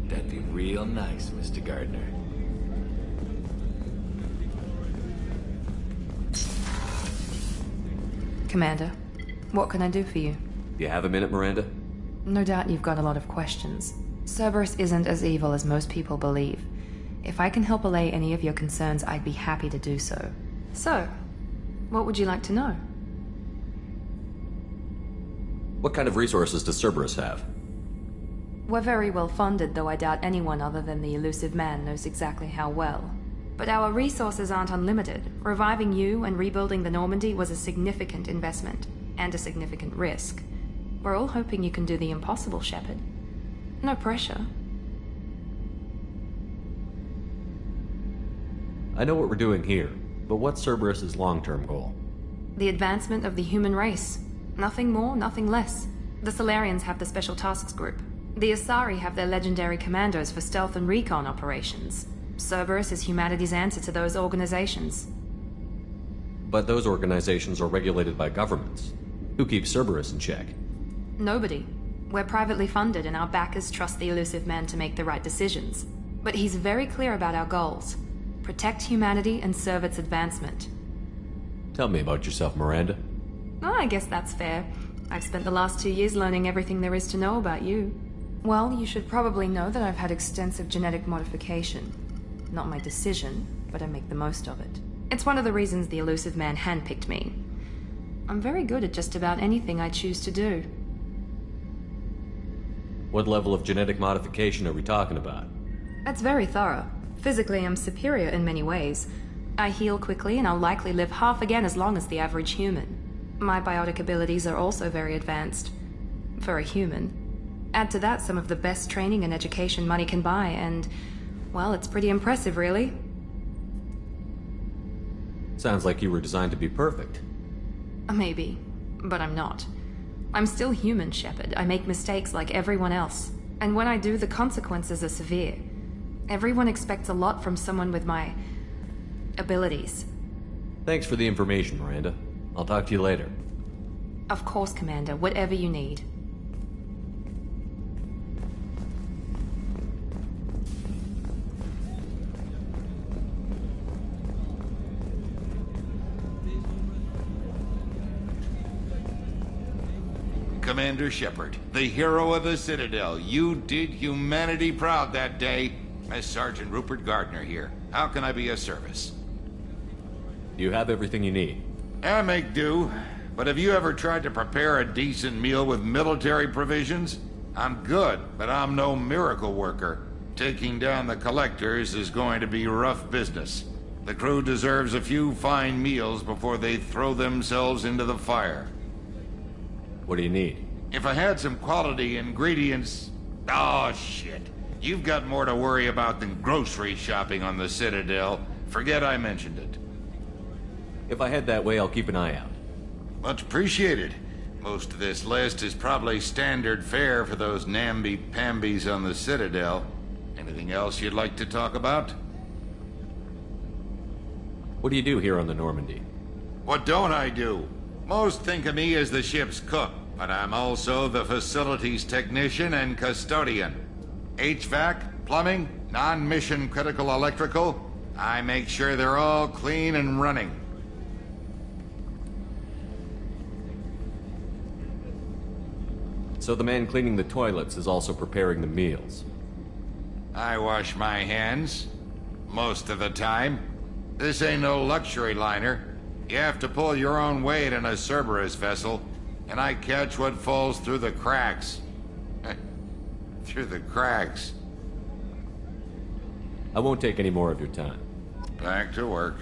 Speaker 14: That'd be real nice, Mr. Gardner.
Speaker 9: Commander, what can I do for you?
Speaker 5: You have a minute, Miranda?
Speaker 9: No doubt you've got a lot of questions. Cerberus isn't as evil as most people believe. If I can help allay any of your concerns, I'd be happy to do so. So, what would you like to know?
Speaker 5: What kind of resources does Cerberus have?
Speaker 9: We're very well funded, though I doubt anyone other than the elusive man knows exactly how well. But our resources aren't unlimited. Reviving you and rebuilding the Normandy was a significant investment, and a significant risk. We're all hoping you can do the impossible, Shepard. No pressure.
Speaker 5: I know what we're doing here, but what's Cerberus's long-term goal?
Speaker 9: The advancement of the human race. Nothing more, nothing less. The Solarians have the Special Tasks Group. The Asari have their legendary commandos for stealth and recon operations. Cerberus is humanity's answer to those organizations.
Speaker 5: But those organizations are regulated by governments. Who keeps Cerberus in check?
Speaker 9: Nobody. We're privately funded and our backers trust the elusive man to make the right decisions. But he's very clear about our goals. Protect humanity and serve its advancement.
Speaker 5: Tell me about yourself, Miranda.
Speaker 9: Oh, I guess that's fair. I've spent the last 2 years learning everything there is to know about you. Well, you should probably know that I've had extensive genetic modification. Not my decision, but I make the most of it. It's one of the reasons the elusive man handpicked me. I'm very good at just about anything I choose to do.
Speaker 5: What level of genetic modification are we talking about?
Speaker 9: That's very thorough. Physically, I'm superior in many ways. I heal quickly, and I'll likely live half again as long as the average human. My biotic abilities are also very advanced. For a human. Add to that some of the best training and education money can buy, and, well, it's pretty impressive, really.
Speaker 5: Sounds like you were designed to be perfect.
Speaker 9: Maybe, but I'm not. I'm still human, Shepard. I make mistakes like everyone else. And when I do, the consequences are severe. Everyone expects a lot from someone with my abilities.
Speaker 5: Thanks for the information, Miranda. I'll talk to you later.
Speaker 9: Of course, Commander. Whatever you need.
Speaker 20: Commander Shepard, the hero of the Citadel. You did humanity proud that day. As Sergeant Rupert Gardner here. How can I be of service?
Speaker 5: You have everything you need.
Speaker 20: I make do. But have you ever tried to prepare a decent meal with military provisions? I'm good, but I'm no miracle worker. Taking down the collectors is going to be rough business. The crew deserves a few fine meals before they throw themselves into the fire.
Speaker 5: What do you need?
Speaker 20: If I had some quality ingredients... Oh, shit. You've got more to worry about than grocery shopping on the Citadel. Forget I mentioned it.
Speaker 5: If I head that way, I'll keep an eye out.
Speaker 20: Much appreciated. Most of this list is probably standard fare for those namby-pambies on the Citadel. Anything else you'd like to talk about?
Speaker 5: What do you do here on the Normandy?
Speaker 20: What don't I do? Most think of me as the ship's cook, but I'm also the facilities technician and custodian. HVAC, plumbing, non-mission critical electrical. I make sure they're all clean and running.
Speaker 5: So the man cleaning the toilets is also preparing the meals.
Speaker 20: I wash my hands. Most of the time. This ain't no luxury liner. You have to pull your own weight in a Cerberus vessel, and I catch what falls through the cracks. Through the cracks.
Speaker 5: I won't take any more of your time.
Speaker 20: Back to work.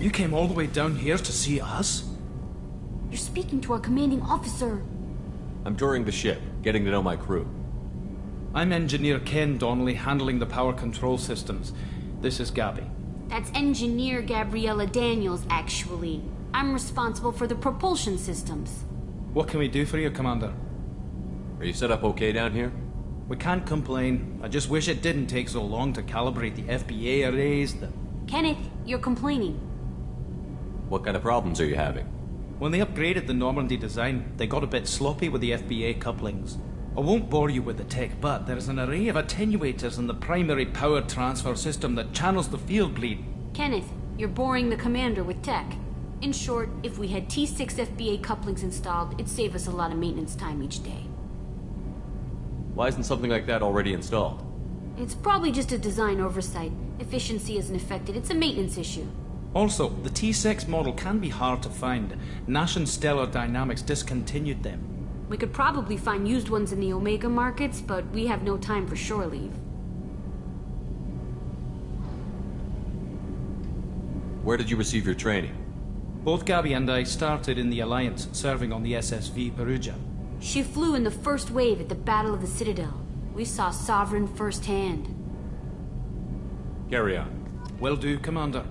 Speaker 2: You came all the way down here to see us?
Speaker 21: You're speaking to our commanding officer.
Speaker 22: I'm touring the ship, getting to know my crew.
Speaker 2: I'm Engineer Ken Donnelly, handling the power control systems. This is Gabby.
Speaker 21: That's Engineer Gabriella Daniels, actually. I'm responsible for the propulsion systems.
Speaker 2: What can we do for you, Commander?
Speaker 22: Are you set up okay down here?
Speaker 2: We can't complain. I just wish it didn't take so long to calibrate the FBA arrays.
Speaker 21: Kenneth, you're complaining.
Speaker 22: What kind of problems are you having?
Speaker 2: When they upgraded the Normandy design, they got a bit sloppy with the FBA couplings. I won't bore you with the tech, but there's an array of attenuators in the primary power transfer system that channels the field bleed.
Speaker 21: Kenneth, you're boring the commander with tech. In short, if we had T6 FBA couplings installed, it'd save us a lot of maintenance time each day.
Speaker 22: Why isn't something like that already installed?
Speaker 21: It's probably just a design oversight. Efficiency isn't affected. It's a maintenance issue.
Speaker 2: Also, the T6 model can be hard to find. Nash and Stellar Dynamics discontinued them.
Speaker 21: We could probably find used ones in the Omega markets, but we have no time for shore leave.
Speaker 22: Where did you receive your training?
Speaker 2: Both Gabby and I started in the Alliance, serving on the SSV Perugia.
Speaker 21: She flew in the first wave at the Battle of the Citadel. We saw Sovereign firsthand.
Speaker 22: Carry on.
Speaker 2: Will do, Commander.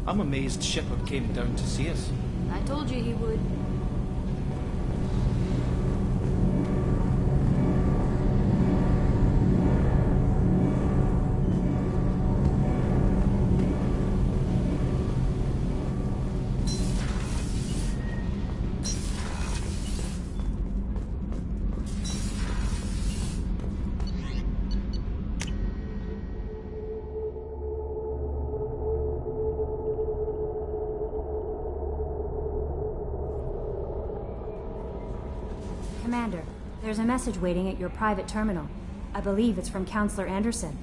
Speaker 2: I'm amazed Shepard came down to see us.
Speaker 21: I told you he would.
Speaker 19: Commander, there's a message waiting at your private terminal. I believe it's from Counselor Anderson.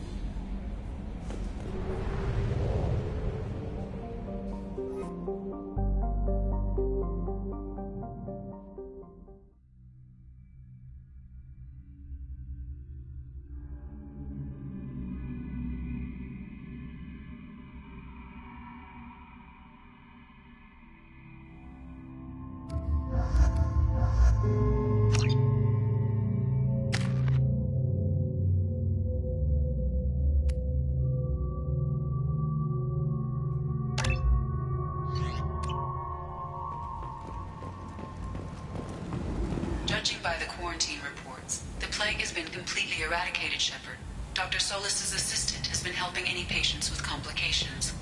Speaker 2: Judging by the quarantine reports, the plague has been completely eradicated, Shepard. Dr. Solis's assistant has been helping any patients with complications.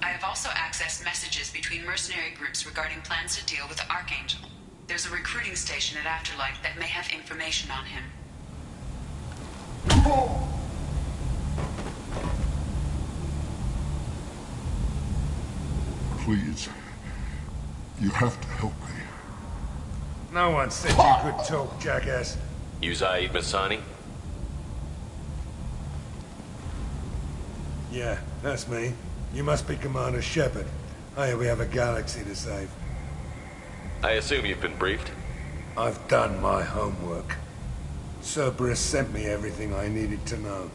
Speaker 2: I have also accessed messages between mercenary groups regarding plans to deal with the Archangel. There's a recruiting station at Afterlight that may have information on him.
Speaker 6: Please. You have to help me.
Speaker 23: No one said you could talk, jackass.
Speaker 5: You Zaid Masani?
Speaker 23: Yeah, that's me. You must be Commander Shepard. Hey, we have a galaxy to save.
Speaker 5: I assume you've been briefed?
Speaker 23: I've done my homework. Cerberus sent me everything I needed to know.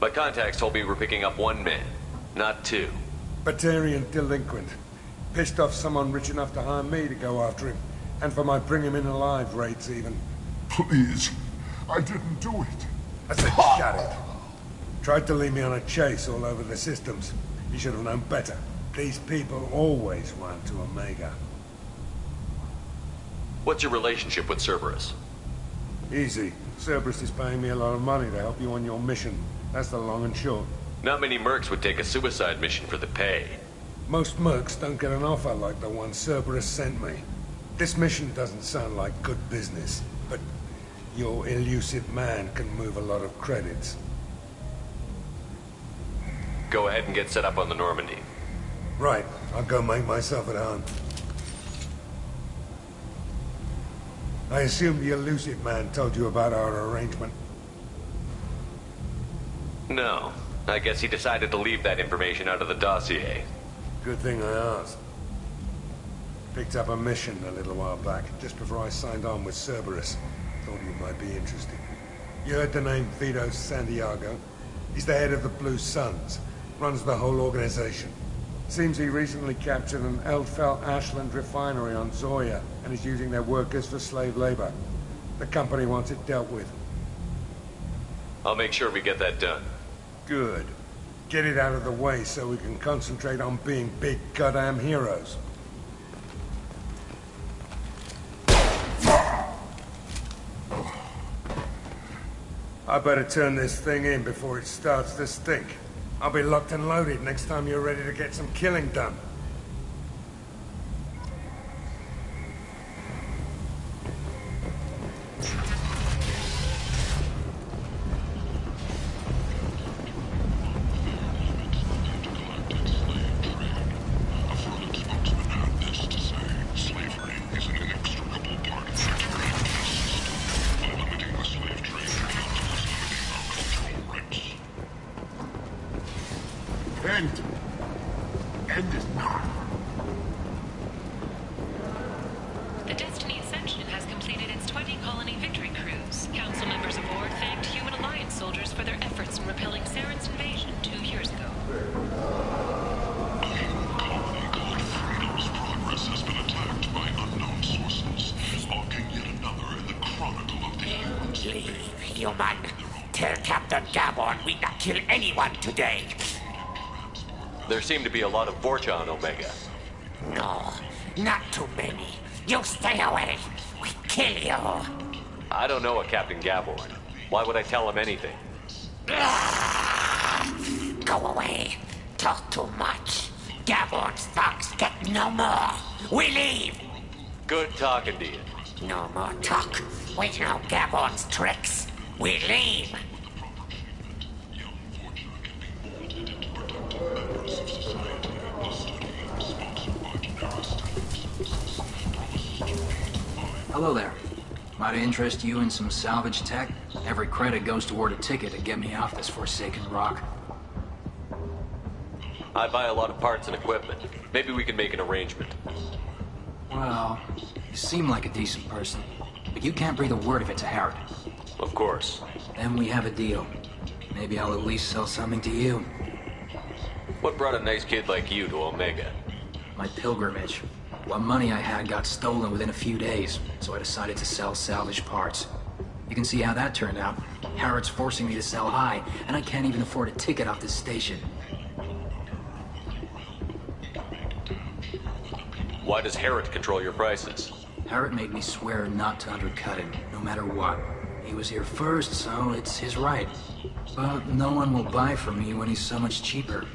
Speaker 5: My contacts told me we're picking up one man, not two.
Speaker 23: Batarian delinquent. Pissed off someone rich enough to hire me to go after him. And for my bring him in alive rates, even.
Speaker 6: Please. I didn't do it.
Speaker 23: I said shut it. Tried to lead me on a chase all over the systems. You should have known better. These people always run to Omega.
Speaker 5: What's your relationship with Cerberus?
Speaker 23: Easy. Cerberus is paying me a lot of money to help you on your mission. That's the long and short.
Speaker 5: Not many mercs would take a suicide mission for the pay.
Speaker 23: Most mercs don't get an offer like the one Cerberus sent me. This mission doesn't sound like good business, but your elusive man can move a lot of credits.
Speaker 5: Go ahead and get set up on the Normandy.
Speaker 23: Right. I'll go make myself at home. I assume the elusive man told you about our arrangement.
Speaker 5: No. I guess he decided to leave that information out of the dossier.
Speaker 23: Good thing I asked. Picked up a mission a little while back, just before I signed on with Cerberus. Thought you might be interested. You heard the name Vito Santiago? He's the head of the Blue Suns. Runs the whole organization. Seems he recently captured an Eldfell Ashland refinery on Zoya and is using their workers for slave labor. The company wants it dealt with.
Speaker 5: I'll make sure we get that done.
Speaker 23: Good. Get it out of the way so we can concentrate on being big goddamn heroes. I better turn this thing in before it starts to stink. I'll be locked and loaded next time you're ready to get some killing done.
Speaker 6: End is not.
Speaker 3: The Destiny Ascension has completed its 20-colony victory cruise. Council members aboard thanked Human Alliance soldiers for their efforts in repelling Saren's invasion 2 years ago.
Speaker 6: A human colony called Freedom's progress has been attacked by unknown sources, sparking yet another in the chronicle of the humans.
Speaker 18: Leave, human. Tell Captain Gaborn we not kill anyone today.
Speaker 5: There seem to be a lot of Vorcha on Omega.
Speaker 18: No, not too many. You stay away. We kill you.
Speaker 5: I don't know a Captain Gaborn. Why would I tell him anything?
Speaker 18: Go away. Talk too much. Gaborn's thugs get no more. We leave.
Speaker 5: Good talking to you.
Speaker 18: No more talk. We know Gaborn's tricks. We leave.
Speaker 4: Hello there. Might interest you in some salvage tech? Every credit goes toward a ticket to get me off this forsaken rock.
Speaker 5: I buy a lot of parts and equipment. Maybe we can make an arrangement.
Speaker 4: Well, you seem like a decent person, but you can't breathe a word of it to Harrod.
Speaker 5: Of course.
Speaker 4: Then we have a deal. Maybe I'll at least sell something to you.
Speaker 5: What brought a nice kid like you to Omega?
Speaker 4: My pilgrimage. What money I had got stolen within a few days, so I decided to sell salvage parts. You can see how that turned out. Harrod's forcing me to sell high, and I can't even afford a ticket off this station.
Speaker 5: Why does Harrod control your prices?
Speaker 4: Harrod made me swear not to undercut him, no matter what. He was here first, so it's his right. But no one will buy from me when he's so much cheaper.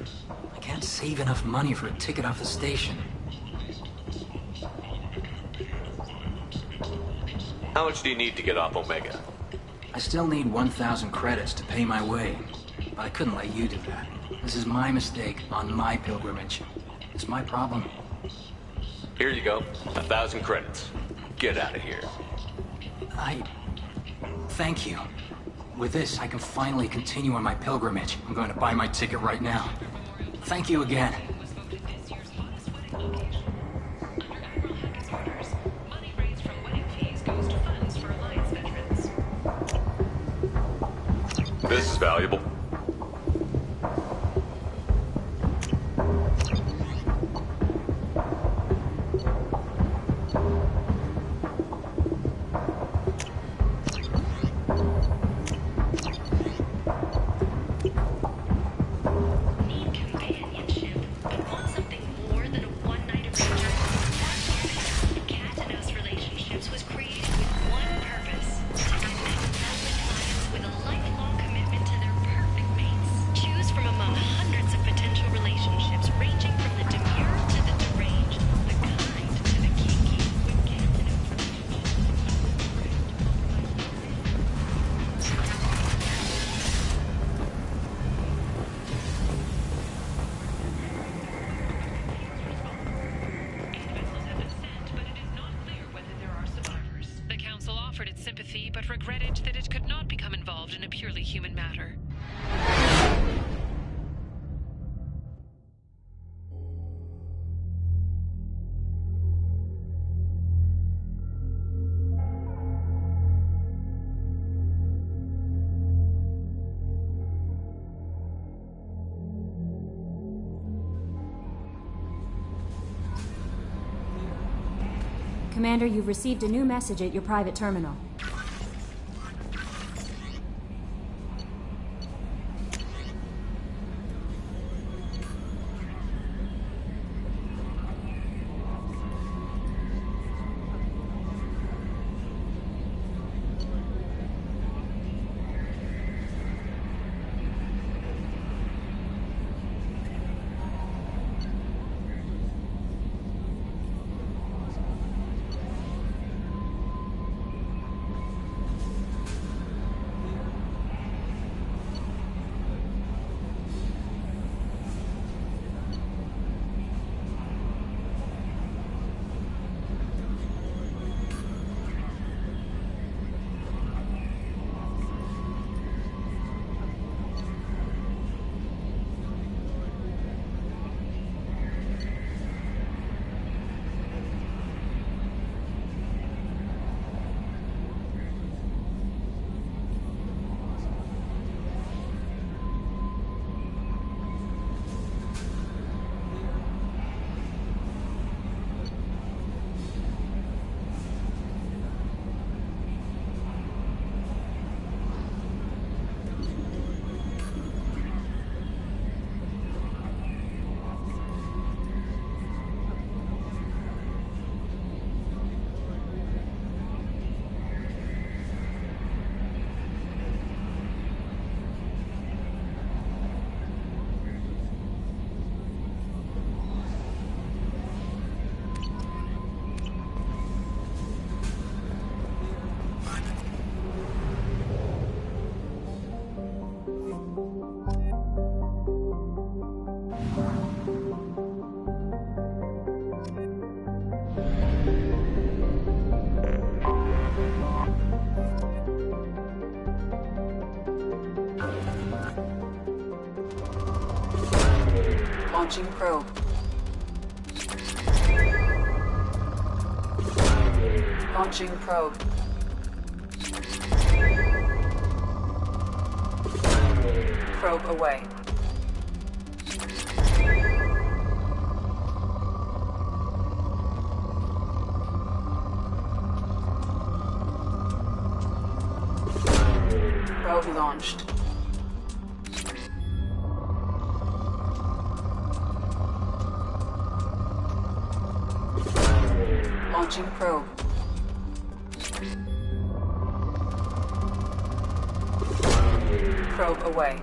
Speaker 4: I can't save enough money for a ticket off the station.
Speaker 5: How much do you need to get off Omega?
Speaker 4: I still need 1,000 credits to pay my way. But I couldn't let you do that. This is my mistake on my pilgrimage. It's my problem.
Speaker 5: Here you go. 1,000 credits. Get out of here.
Speaker 4: Thank you. With this, I can finally continue on my pilgrimage. I'm going to buy my ticket right now. Thank you again.
Speaker 5: This is valuable.
Speaker 3: but regretted that it could not become involved in a purely human matter.
Speaker 19: Commander, you've received a new message at your private terminal.
Speaker 2: Launching probe. Launching probe. Probe away. Probe launched. Launching probe. Probe away.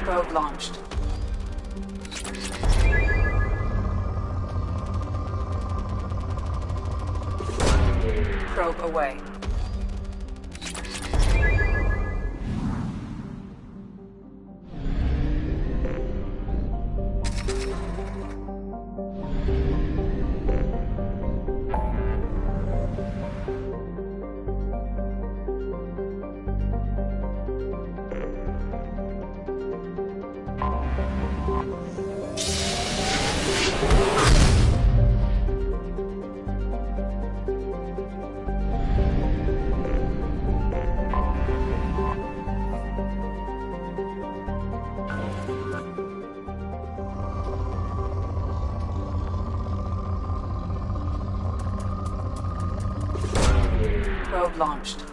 Speaker 2: Probe launched. Probe away. Probe launched.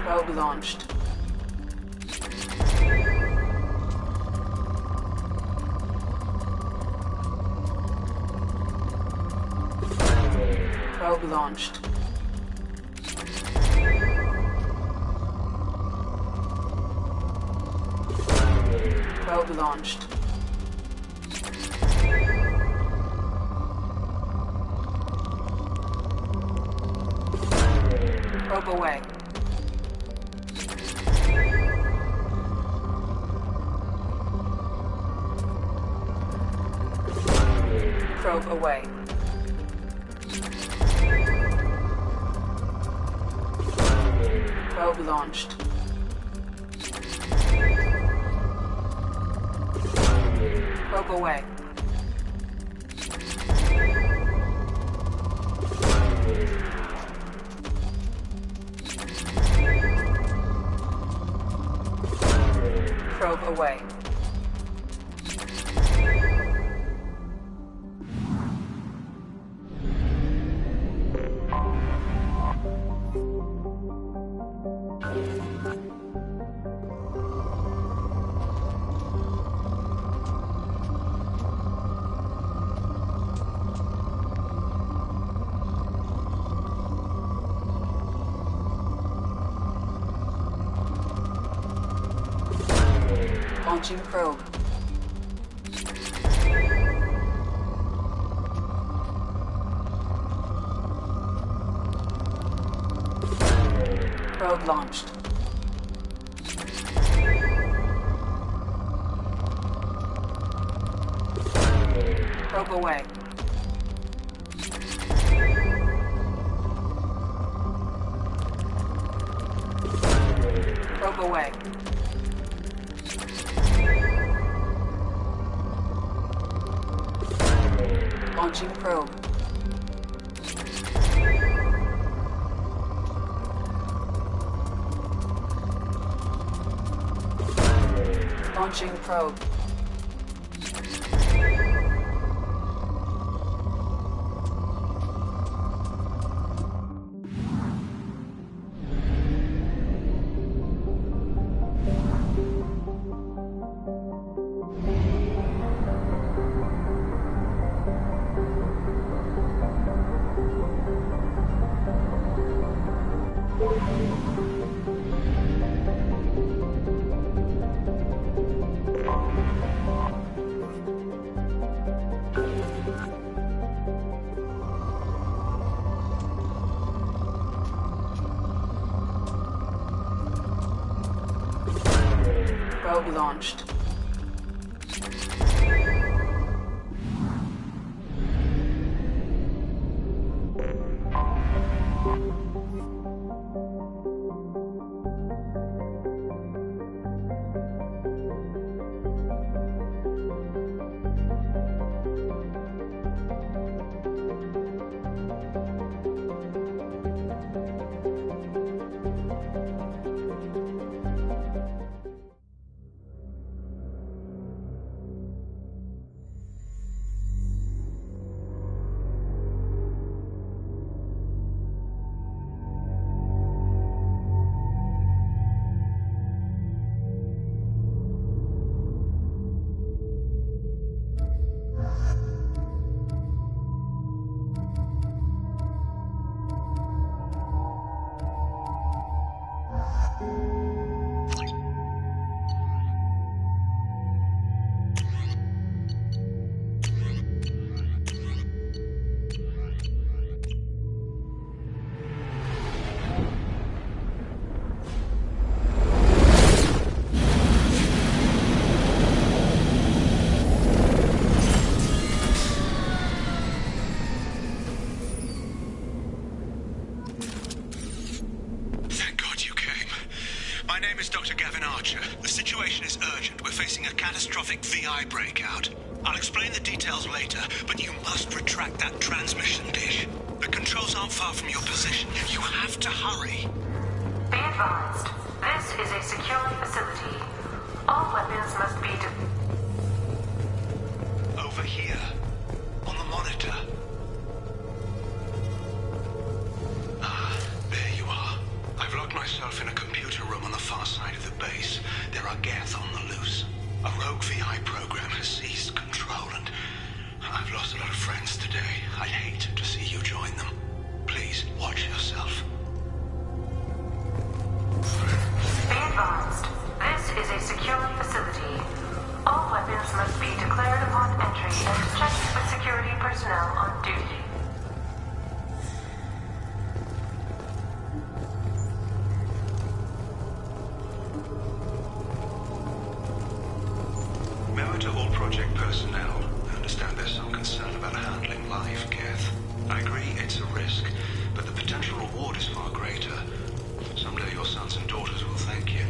Speaker 2: Probe launched. Probe launched. Probe launched. Probe away. Probe away. Probe launched. Probe away. probe away. Launching probe. Probe launched. Probe away. Probe away. Launching probe. Launching probe. Probe launched.
Speaker 7: My name is Dr. Gavin Archer. The situation is urgent. We're facing a catastrophic VI breakout. I'll explain the details later, but you must retract that transmission dish. The controls aren't far from your position. You have to hurry.
Speaker 3: Be advised, this is a secure facility. All weapons must be
Speaker 7: over here, on the monitor. Ah, there you are. I've locked myself in a computer room on the far side of the base. There are Geth on the loose. A rogue VI program has seized control, and I've lost a lot of friends today. I'd hate to see you join them. Please, watch yourself.
Speaker 3: Be advised, this is a secure facility. All weapons must be declared upon entry and checked with security personnel on duty.
Speaker 7: Memo to all project personnel. I understand there's some concern about handling live Geth. I agree it's a risk, but the potential reward is far greater. Someday your sons and daughters will thank you.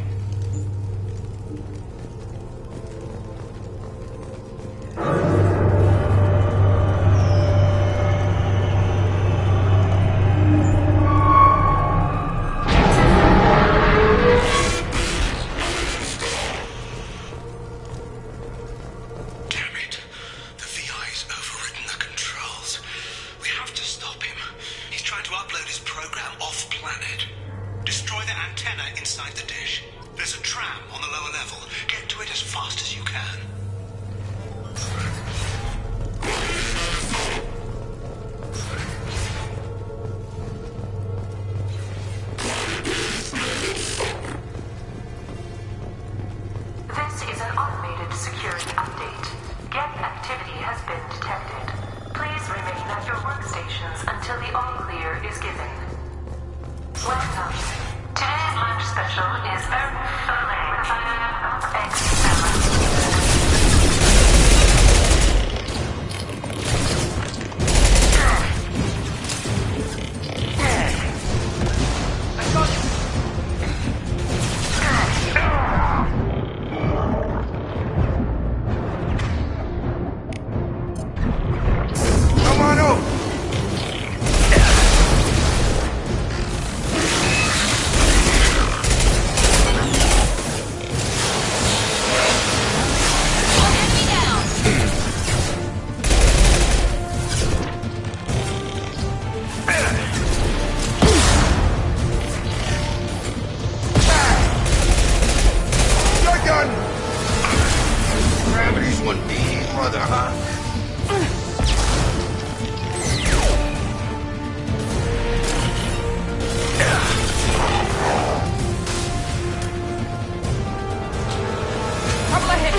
Speaker 7: Mother, huh?
Speaker 21: Couple of hits.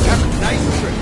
Speaker 7: Have a nice trip.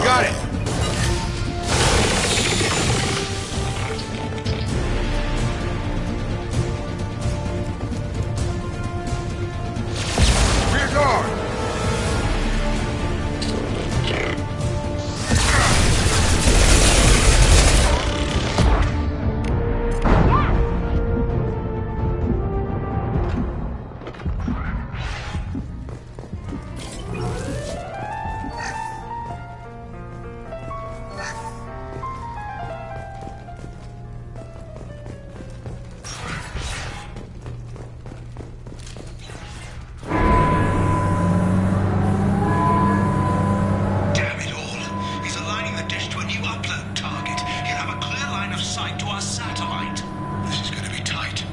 Speaker 7: Got it. Rear guard. Damn it all. He's aligning the dish to a new upload target. He'll have a clear line of sight to our satellite. This is going to be tight.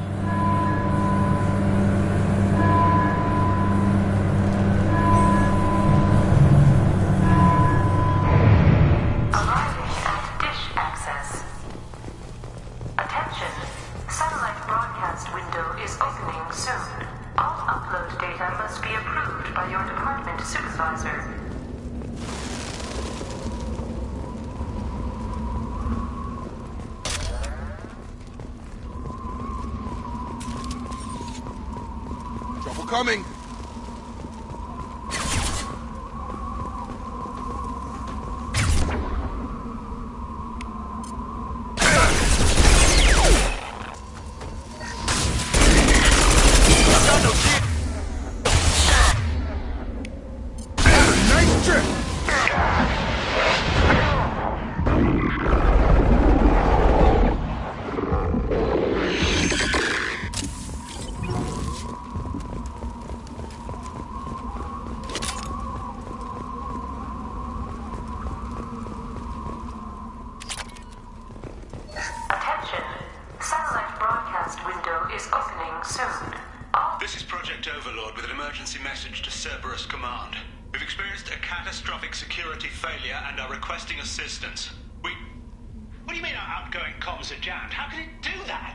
Speaker 8: Arriving at dish access. Attention. Satellite broadcast window is opening soon. All upload data must be approved by your department supervisor.
Speaker 7: Trouble coming. Nice trip.
Speaker 8: Attention. Satellite broadcast window is opening soon. All
Speaker 7: This is Project Overlord with an emergency message to Cerberus Command. We've experienced a catastrophic security failure and are requesting assistance. What do you mean our outgoing comms are jammed? How can it do that?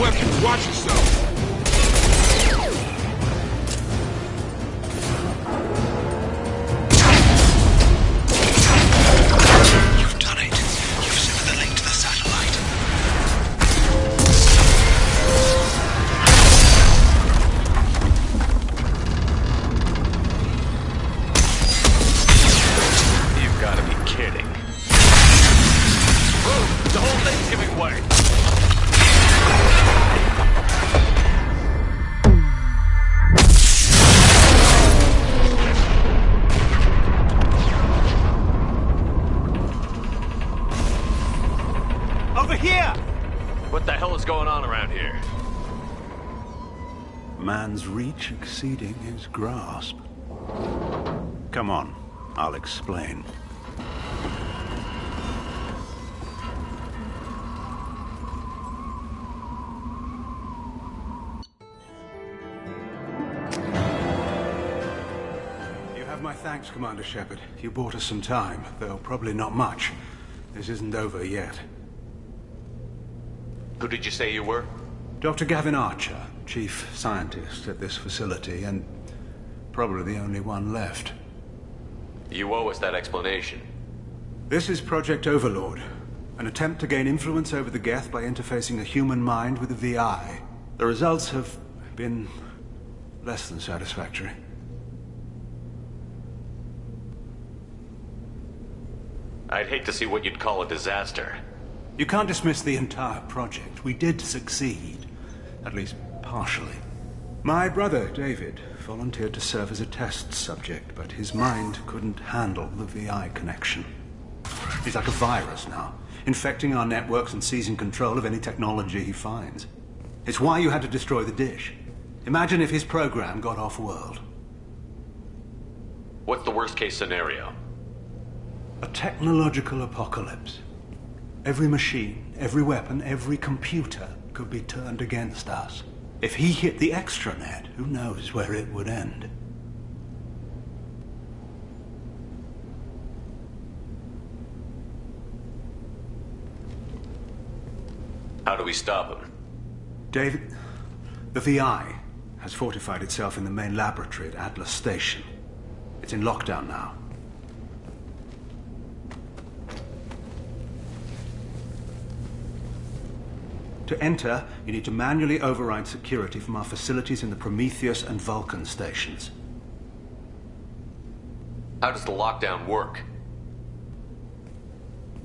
Speaker 11: weapons. Watch yourself.
Speaker 7: You've done it. You've severed the link to the satellite.
Speaker 5: You've got to be kidding. The whole thing's giving way.
Speaker 11: Over here!
Speaker 5: What the hell is going on around here?
Speaker 11: Man's reach exceeding his grasp. Come on, I'll explain. You have my thanks, Commander Shepard. You bought us some time, though probably not much. This isn't over yet.
Speaker 5: Who did you say you were?
Speaker 11: Dr. Gavin Archer, chief scientist at this facility, and probably the only one left.
Speaker 5: You owe us that explanation.
Speaker 11: This is Project Overlord, an attempt to gain influence over the Geth by interfacing a human mind with a VI. The results have been less than satisfactory.
Speaker 5: I'd hate to see what you'd call a disaster.
Speaker 11: You can't dismiss the entire project. We did succeed. At least partially. My brother, David, volunteered to serve as a test subject, but his mind couldn't handle the VI connection. He's like a virus now. infecting our networks and seizing control of any technology he finds. It's why you had to destroy the dish. Imagine if his program got off-world.
Speaker 5: What's the worst-case scenario?
Speaker 11: A technological apocalypse. Every machine, every weapon, every computer could be turned against us. If he hit the extranet, who knows where it would end?
Speaker 5: How do we stop him?
Speaker 11: David, the VI has fortified itself in the main laboratory at Atlas Station. It's in lockdown now. To enter, you need to manually override security from our facilities in the Prometheus and Vulcan stations.
Speaker 5: How does the lockdown work?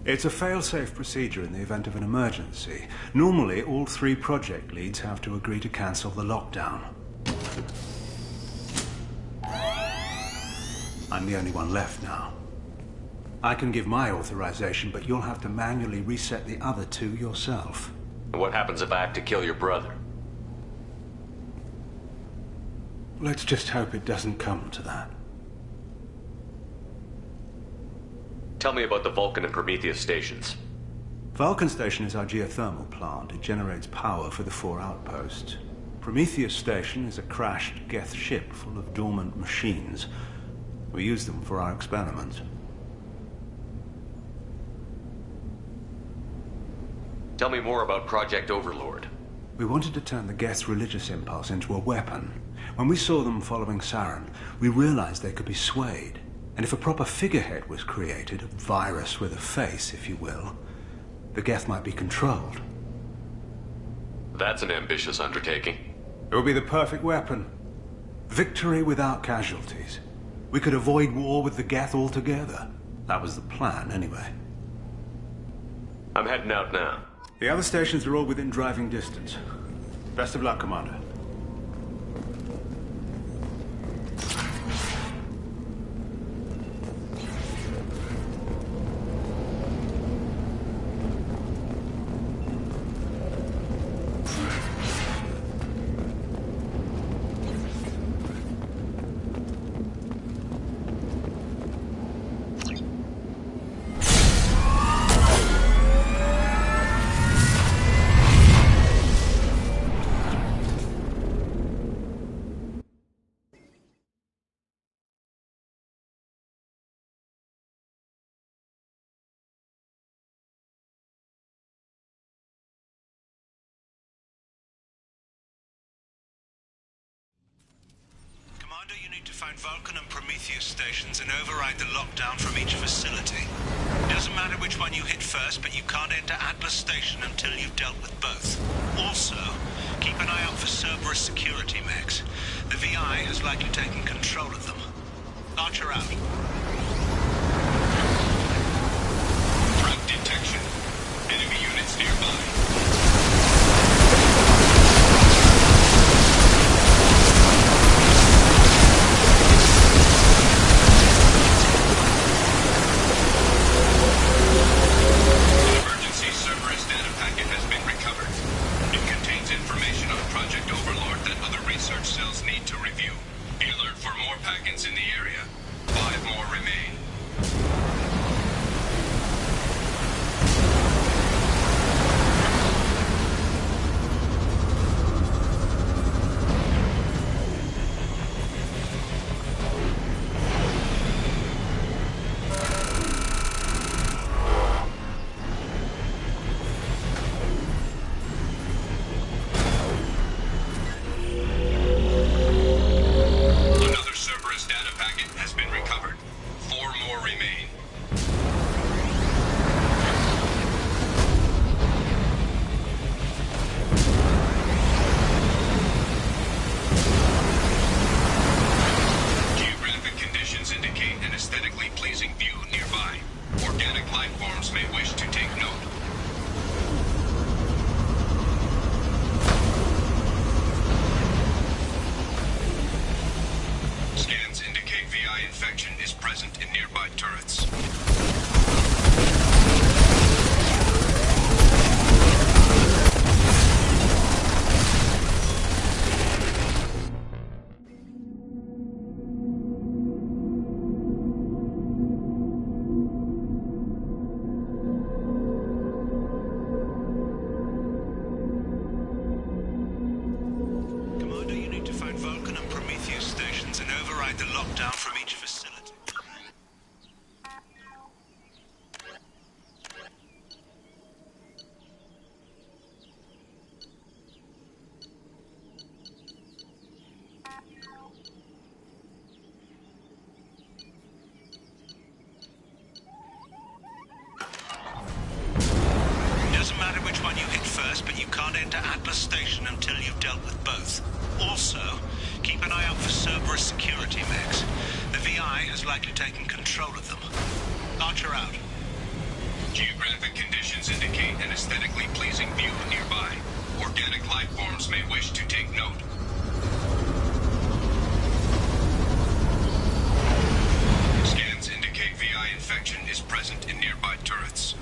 Speaker 11: It's a fail-safe procedure in the event of an emergency. Normally, all 3 project leads have to agree to cancel the lockdown. I'm the only one left now. I can give my authorization, but you'll have to manually reset the other 2 yourself.
Speaker 5: What happens if I have to kill your brother?
Speaker 11: Let's just hope it doesn't come to that.
Speaker 5: Tell me about the Vulcan and Prometheus stations.
Speaker 11: Vulcan Station is our geothermal plant. It generates power for the 4 outposts. Prometheus Station is a crashed Geth ship full of dormant machines. We use them for our experiments.
Speaker 5: Tell me more about Project Overlord.
Speaker 11: We wanted to turn the Geth's religious impulse into a weapon. When we saw them following Saren, we realized they could be swayed. And if a proper figurehead was created, a virus with a face, if you will, the Geth might be controlled.
Speaker 5: That's an ambitious undertaking.
Speaker 11: It would be the perfect weapon. Victory without casualties. We could avoid war with the Geth altogether. That was the plan, anyway.
Speaker 5: I'm heading out now.
Speaker 11: The other stations are all within driving distance. Best of luck, Commander.
Speaker 7: You need to find Vulcan and Prometheus stations and override the lockdown from each facility. It doesn't matter which one you hit first, but you can't enter Atlas Station until you've dealt with both. Also, keep an eye out for Cerberus security mechs. The VI has likely taken control of them. Archer out.
Speaker 12: Threat detection. Enemy units nearby. Cells need to review. Be alert for more packets in the area. 5 more remain.
Speaker 7: down from each facility. Doesn't matter which one you hit first, but you can't enter Atlas Station until you've dealt with both. Also, keep an eye out for Cerberus security mechs. The VI has likely taken control of them. Archer out.
Speaker 12: Geographic conditions indicate an aesthetically pleasing view nearby. Organic life forms may wish to take note. Scans indicate VI infection is present in nearby turrets.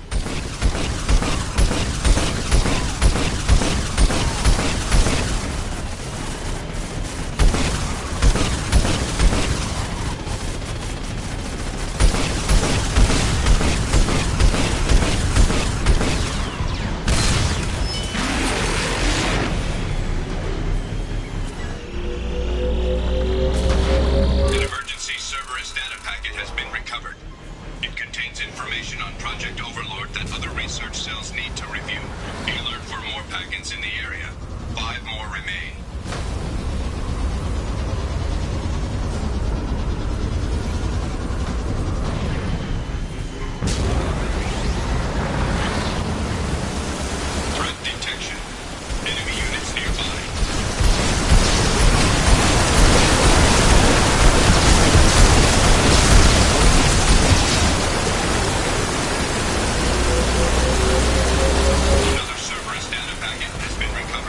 Speaker 12: Another Cerberus data packet has been recovered.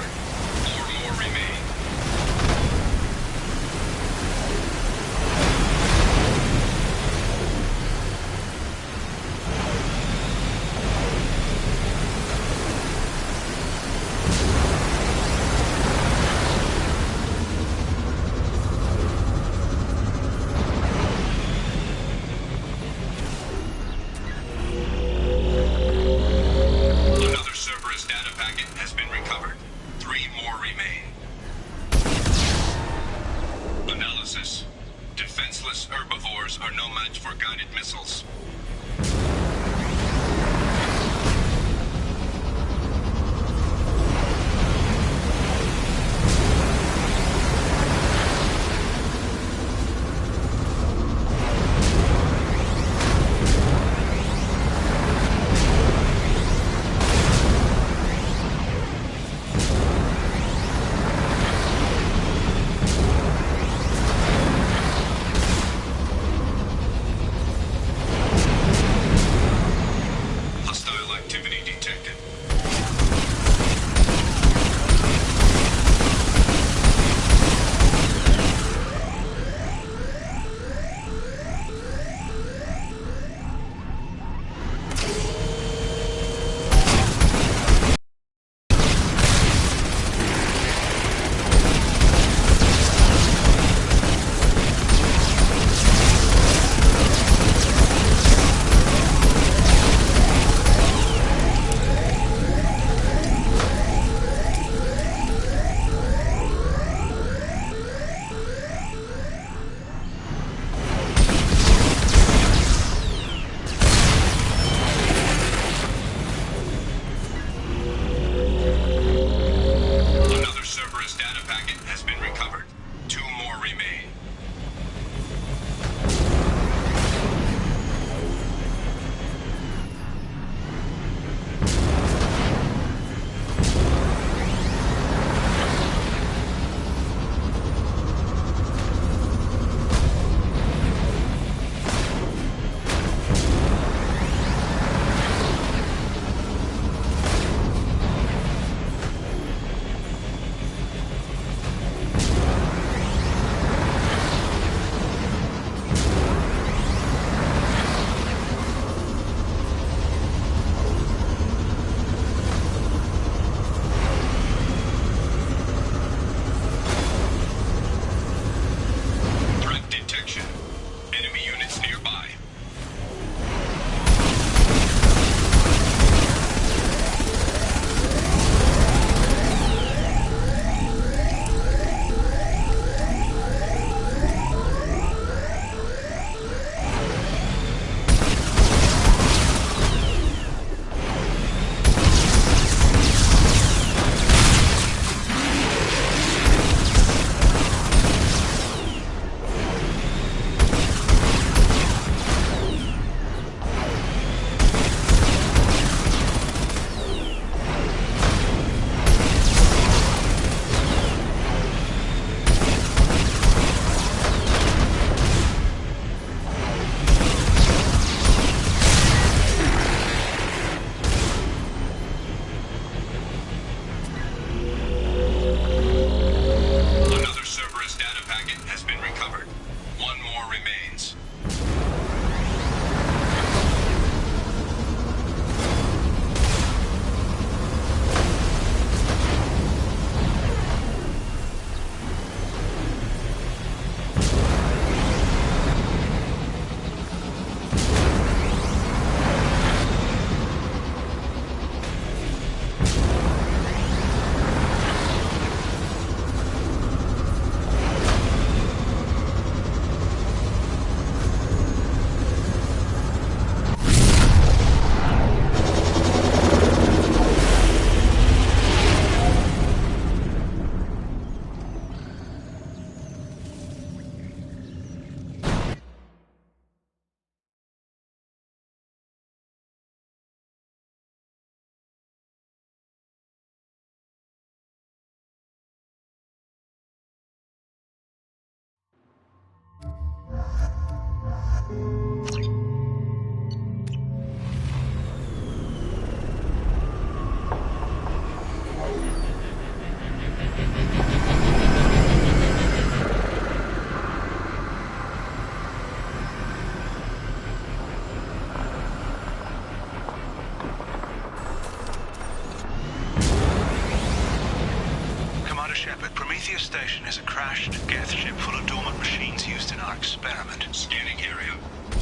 Speaker 7: Shepard, Prometheus Station is a crashed Geth ship full of dormant machines used in our experiment.
Speaker 12: Scanning area.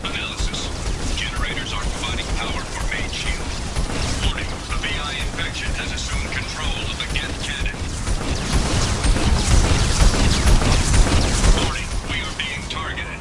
Speaker 12: Analysis. Generators are providing power for main shield. Warning, the VI infection has assumed control of the Geth cannon. Warning, we are being targeted.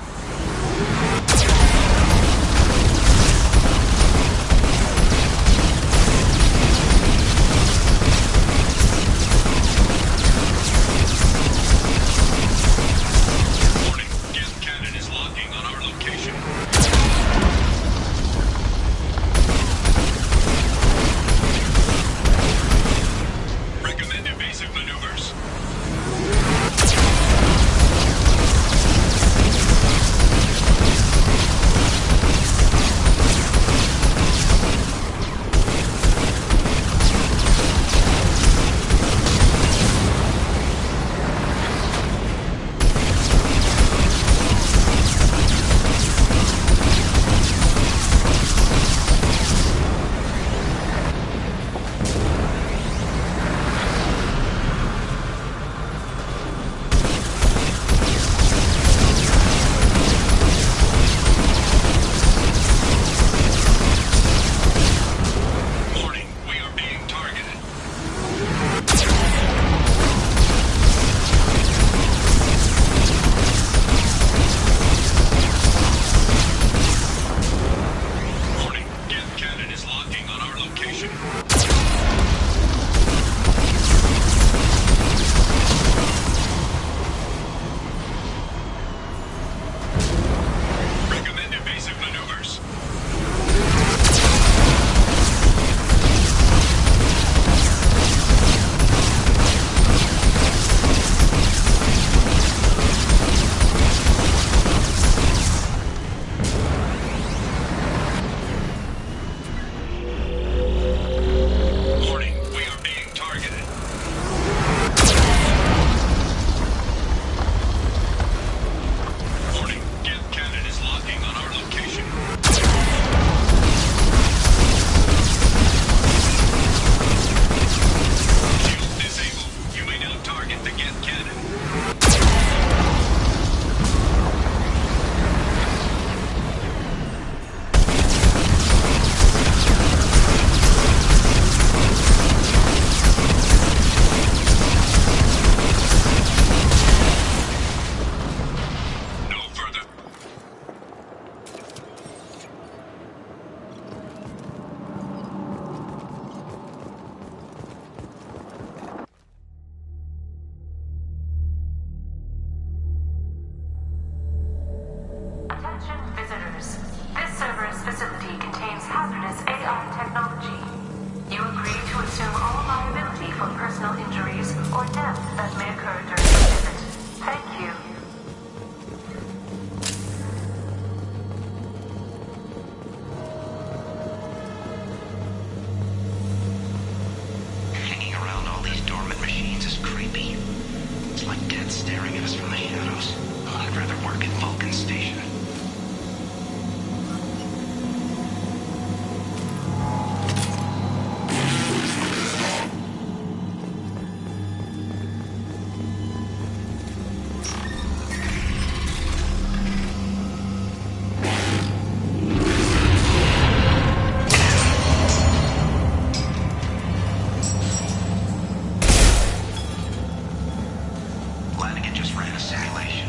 Speaker 7: Flanagan just ran a simulation.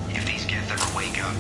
Speaker 7: If these Geth ever wake up,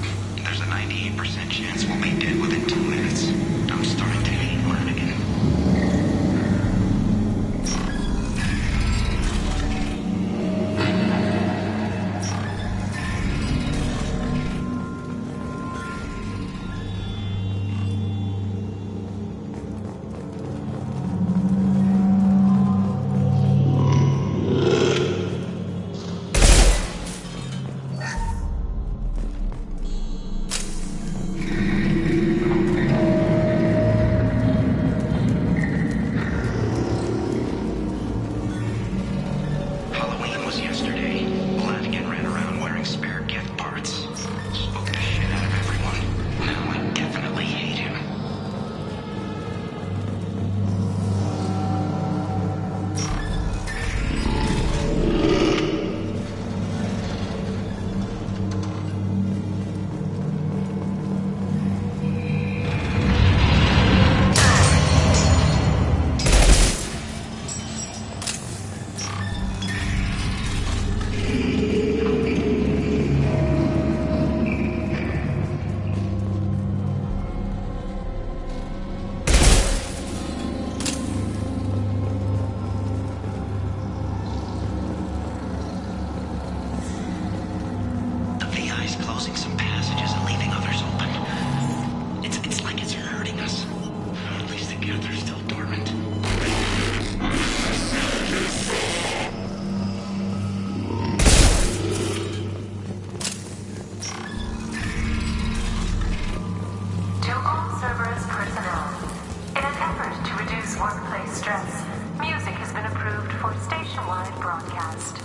Speaker 8: broadcast.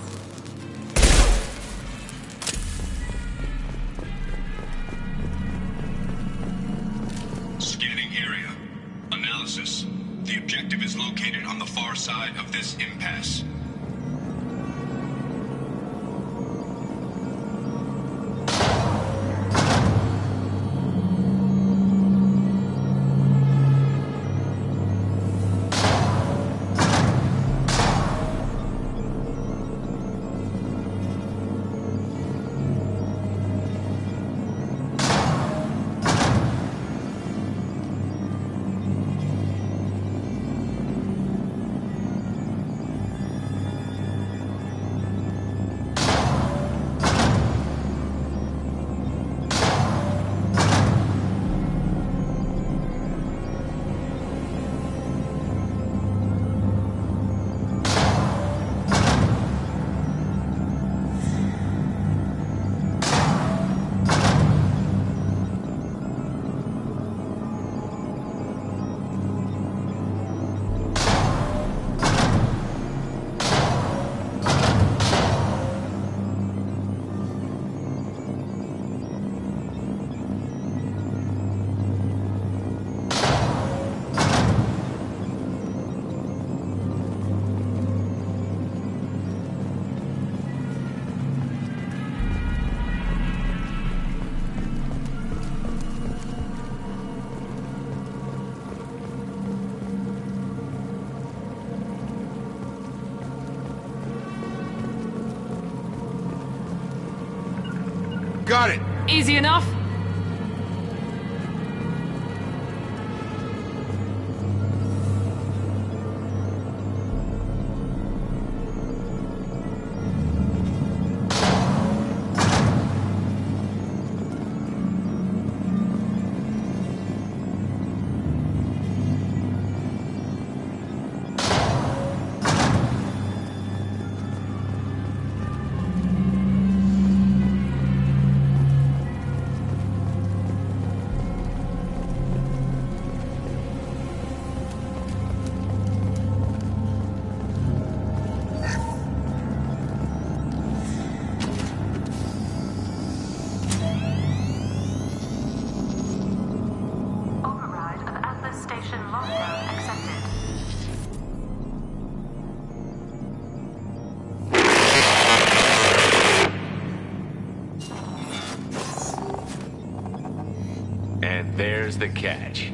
Speaker 12: Scanning area. Analysis. The objective is located on the far side of this impasse.
Speaker 20: Got it!
Speaker 9: Easy enough?
Speaker 5: And there's the catch.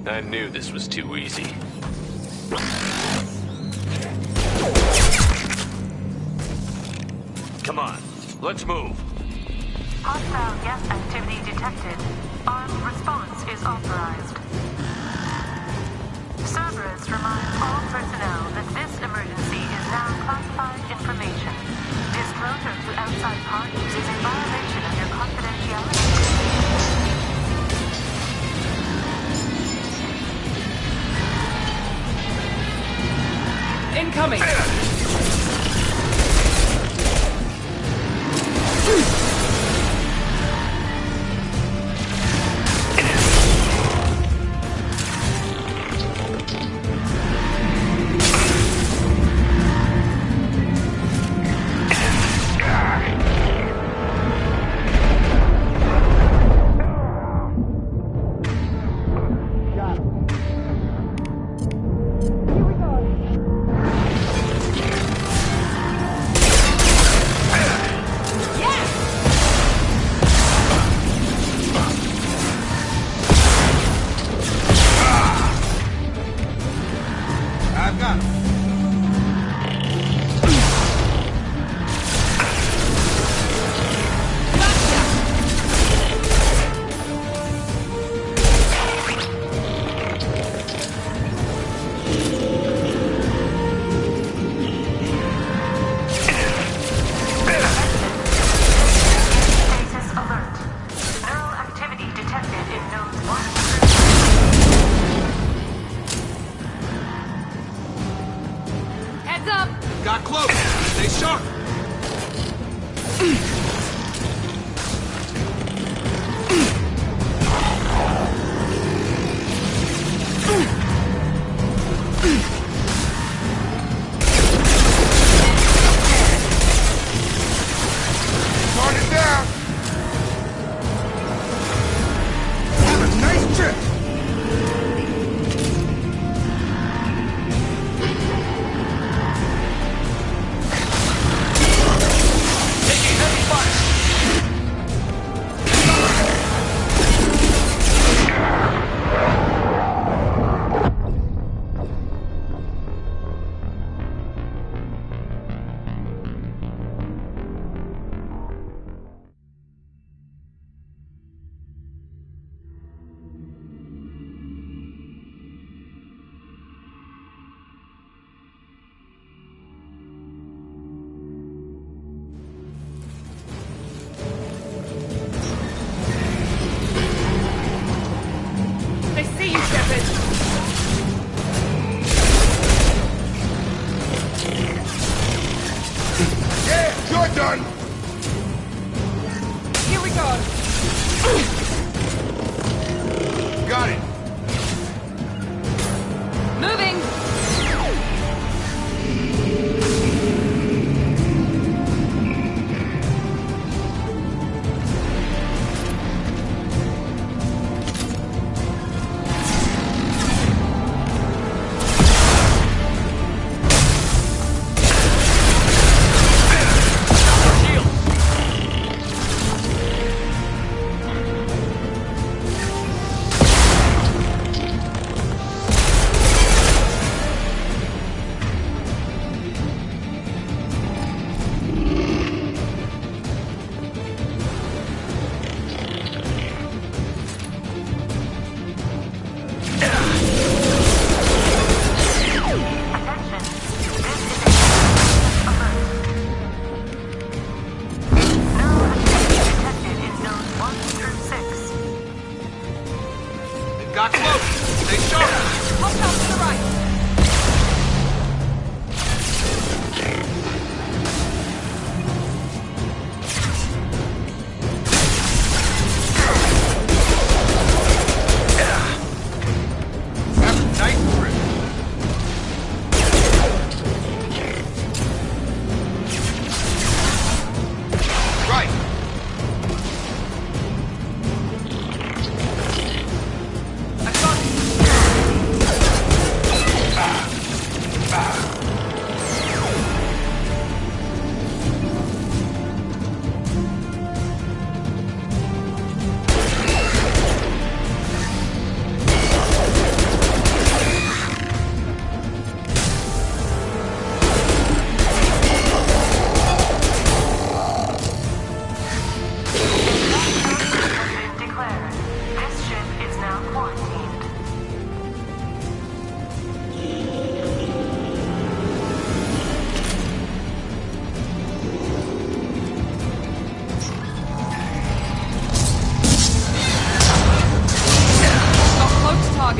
Speaker 5: I knew this was too easy. Come on, let's move.
Speaker 8: Hostile gas activity detected. Armed response is authorized. Cerberus reminds all personnel that this emergency is now classified information. Disclosure to outside parties is a violation of your confidentiality.
Speaker 9: Incoming!
Speaker 1: Got close! Stay sharp!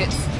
Speaker 9: rockets.